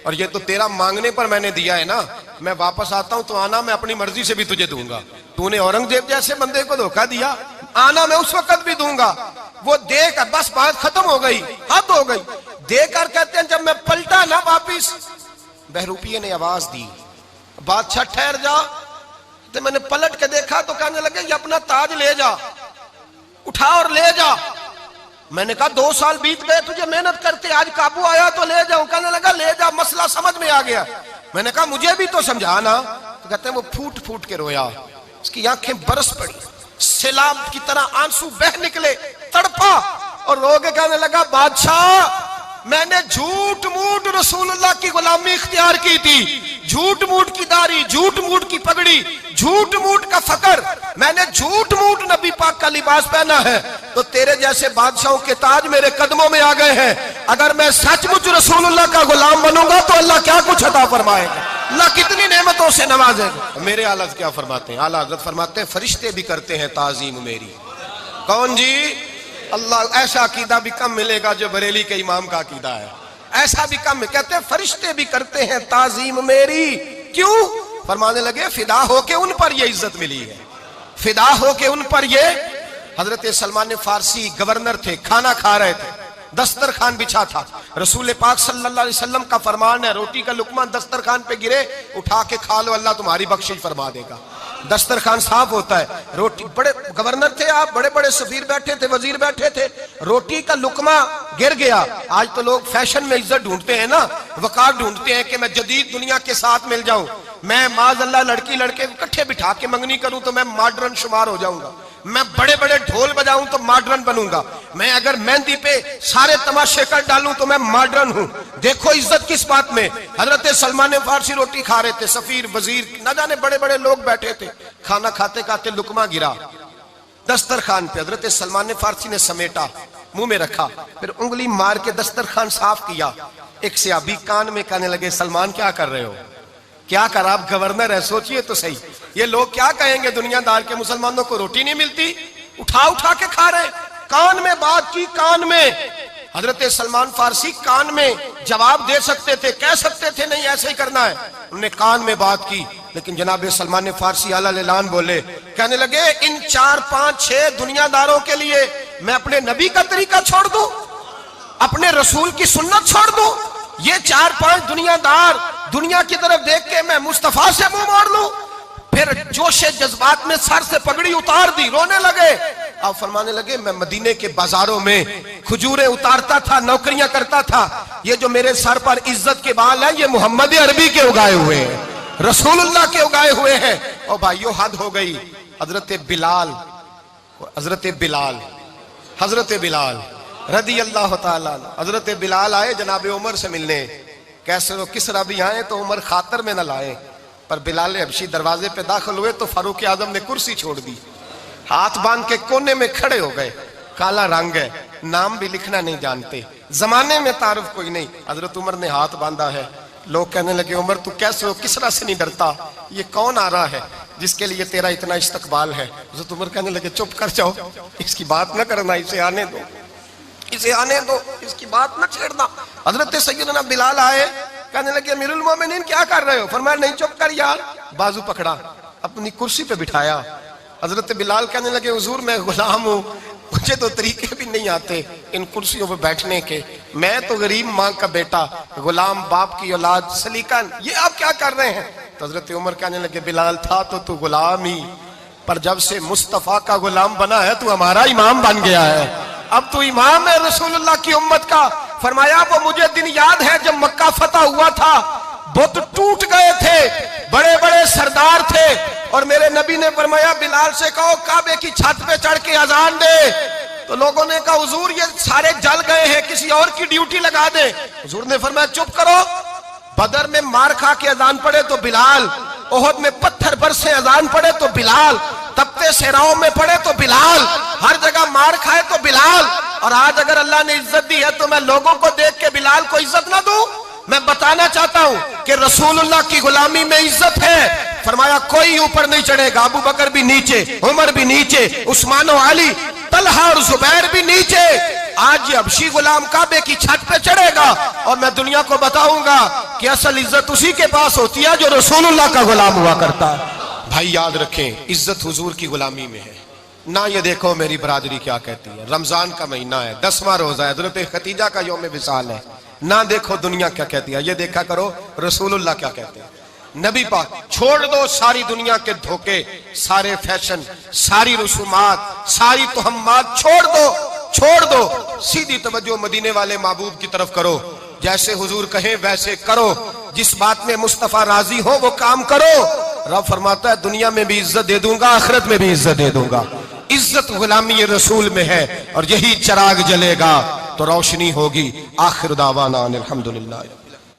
और ये तो तेरा मांगने पर मैंने दिया है ना, मैं वापस आता हूं तो आना मैं अपनी मर्जी से भी तुझे दूंगा, तूने औरंगजेब जैसे बंदे को धोखा दिया, आना मैं उस वक्त भी दूंगा। वो देकर बस बात खत्म हो गई, हद हो गई। देकर कहते हैं जब मैं पलटा ना वापिस, बहरूपिये ने आवाज दी बादशाह ठहर जा। तो मैंने पलट के देखा तो कहने लगे ये अपना ताज ले जा, उठा और ले जा। मैंने कहा 2 साल बीत गए तुझे मेहनत करते, आज काबू आया तो ले जाऊं। कहने लगा ले जा, मसला समझ में आ गया। मैंने कहा मुझे भी तो समझाना। तो कहते हैं वो फूट फूट के रोया, उसकी आंखें बरस पड़ी, सैलाब की तरह आंसू बह निकले, तड़पा और रो के कहने लगा बादशाह मैंने झूठ मूठ रसूलुल्लाह की गुलामी इख्तियार की थी, झूठ मूठ की दाढ़ी, झूठ मूठ की पगड़ी, झूठ मूठ का फकर, मैंने झूठ मूठ नबी पाक का लिबास पहना है, तो तेरे जैसे बादशाहों के ताज मेरे कदमों में आ गए हैं। अगर मैं सचमुच रसूलुल्लाह का गुलाम बनूंगा तो अल्लाह क्या कुछ अता फरमाएगा, अल्लाह कितनी नेमतों से नवाजेगा। मेरे आला क्या फरमाते हैं, आला हज़रत फरमाते हैं फरिश्ते भी करते हैं ताजीम मेरी। कौन जी? अल्लाह। ऐसा अकीदा भी कम मिलेगा जो बरेली के इमाम का अकीदा है, ऐसा भी कम। कहते हैं फरिश्ते भी करते हैं ताजीम मेरी, क्यों? फरमाने लगे फिदा होके उन पर ये इज्जत मिली है, फिदा होके उन पर ये। हजरत सलमान फारसी गवर्नर थे, खाना खा रहे थे, दस्तरखान बिछा था, रसूल पाक सल्लल्लाहु अलैहि वसल्लम का फरमान है रोटी का लुकमा दस्तरखान पे गिरे उठा के खा लो, अल्लाह तुम्हारी बख्शिश फरमा देगा। दस्तरखान साफ होता है, रोटी, बड़े गवर्नर थे आप, बड़े बड़े सफीर बैठे थे, वजीर बैठे थे, रोटी का लुकमा गिर गया। आज तो लोग फैशन में इज्जत ढूंढते हैं ना, वकार ढूंढते हैं कि मैं जदीद दुनिया के साथ मिल जाऊं, मैं माज़अल्लाह लड़की लड़के इकट्ठे बिठा के मंगनी करूं तो मैं मॉडर्न शुमार हो जाऊंगा, मैं बड़े बड़े ढोल बजाऊं तो मॉडर्न बनूंगा, मैं अगर मेहंदी पे सारे तमाशे कर डालूं तो मैं मॉडर्न हूं। देखो इज्जत किस बात में। हजरत सलमान फारसी रोटी खा रहे थे, सफीर वजीर न जाने बड़े बड़े लोग बैठे थे, खाना खाते खाते लुकमा गिरा दस्तरखान पे, हजरत सलमान फारसी ने समेटा, मुंह में रखा, फिर उंगली मार के दस्तरखान साफ किया। एक सहाबी कान में कहने लगे सलमान क्या कर रहे हो, क्या कर, आप गवर्नर है, सोचिए तो सही, ये लोग क्या कहेंगे दुनियादार के, मुसलमानों को रोटी नहीं मिलती, उठा उठा के खा रहे। कान में बात की, कान में। हजरत सलमान फारसी कान में जवाब दे सकते थे, कह सकते थे नहीं ऐसे ही करना है, उन्होंने कान में बात की, लेकिन जनाब सलमान फारसी आला लेलान बोले, कहने लगे इन 4, 5, 6 दुनियादारों के लिए मैं अपने नबी का तरीका छोड़ दूं, अपने रसूल की सुन्नत छोड़ दूं, ये 4-5 दुनियादार दुनिया की तरफ देख के मैं मुस्तफा से मुंह मोड़ लूं? फिर जोशे जज्बात में सर से पगड़ी उतार दी, रोने लगे। अब फरमाने लगे मैं मदीने के बाजारों में खजूरें उतारता था, नौकरियां करता था। ये जो मेरे सर पर इज्जत के बाल है, ये मोहम्मद अरबी के उगाए हुए हैं, रसूलुल्लाह के उगाए हुए हैं। और भाइयों हद हो गई। हजरत बिलाल रदी अल्लाह ताला, हजरत बिलाल आए जनाब उमर से मिलने। कैसे हो किसरा भी आए तो उमर खातर में न लाए, पर बिलाल हबशी दरवाजे पे दाखिल हुए तो फारूक आजम ने कुर्सी छोड़ दी, हाथ बांध के कोने में खड़े हो गए। काला रंग है, नाम भी लिखना नहीं जानते, जमाने में तारुफ कोई नहीं। हजरत उमर ने हाथ बांधा है। लोग कहने लगे उमर तू कैसे हो, किसरा से नहीं डरता, ये कौन आ रहा है जिसके लिए तेरा इतना इस्तकबाल है? हजरत उमर कहने लगे चुप कर जाओ, इसकी बात ना करना, इसे आने दो, इसे आने दो, इसकी बात ना छेड़ना। हजरत सैयदना बिलाल आए, कहने लगे अमीरुल मोमिनीन क्या कर रहे हो? फरमाया नहीं चुप कर यार। बाजू पकड़ा, अपनी कुर्सी पे बिठाया। हजरत बिलाल कहने लगे हुजूर मैं गुलाम हूँ, मुझे तो तरीके भी नहीं आते इन कुर्सियों पर बैठने के, मैं तो गरीब माँ का बेटा, गुलाम बाप की औलाद, सलीकन, ये आप क्या कर रहे हैं? तो हजरत उमर कहने लगे बिलाल था तो तू गुलाम ही, पर जब से मुस्तफा का गुलाम बना है तू हमारा इमाम बन गया है, अब तू इमाम है रसूलुल्लाह की उम्मत का। फरमाया वो मुझे दिन याद है जब मक्का फतह हुआ था, बुत टूट गए थे, बड़े बड़े सरदार थे, और मेरे नबी ने फरमाया बिलाल से कहो काबे की छत पे चढ़ के अजान दे। तो लोगों ने कहा हुजूर ये सारे जल गए हैं, किसी और की ड्यूटी लगा दे। हुजूर ने फरमाया चुप करो, बदर में मार खा के अजान पड़े तो बिलाल, ओहद में पत्थर बरसे अजान पड़े तो बिलाल, तपते सेराओं में पड़े तो बिलाल, हर जगह मार खाए तो बिलाल। और आज अगर अल्लाह ने इज्जत दी है तो मैं लोगों को देख के बिलाल को इज्जत ना दूं? मैं बताना चाहता हूं कि रसूलुल्लाह की गुलामी में इज्जत है। फरमाया कोई ऊपर नहीं चढ़ेगा, अबू बकर भी नीचे, उमर भी नीचे, उस्मान और अली, तलहा और जुबैर भी नीचे। आज ये हबशी गुलाम काबे की छत पे चढ़ेगा और मैं दुनिया को बताऊंगा कि असल इज्जत उसी के पास होती है जो रसूलुल्लाह का गुलाम हुआ करता है। भाई याद रखें, इज्जत हुजूर की गुलामी में है ना। ये देखो मेरी बरादरी क्या कहती है, रमजान का महीना है, 10वां रोजा है, हजरत खतीजा का यौम विसाल है, ना देखो दुनिया क्या कहती है, ये देखा करो रसूलुल्लाह क्या कहते हैं। नबी पाक छोड़ दो सारी दुनिया के धोखे, सारे फैशन, सारी रसूमात, सारी तोहम्मात छोड़ दो, सीधी तवज्जो मदीने वाले महबूब की तरफ करो। जैसे हुजूर कहें वैसे करो, जिस बात में मुस्तफा राजी हो वो काम करो। रब फरमाता है दुनिया में भी इज्जत दे दूंगा, आखिरत में भी इज्जत दे दूंगा। इज्जत गुलामी रसूल में है, और यही चिराग जलेगा तो रोशनी होगी। आखिर दावाना अल्हम्दुलिल्लाह।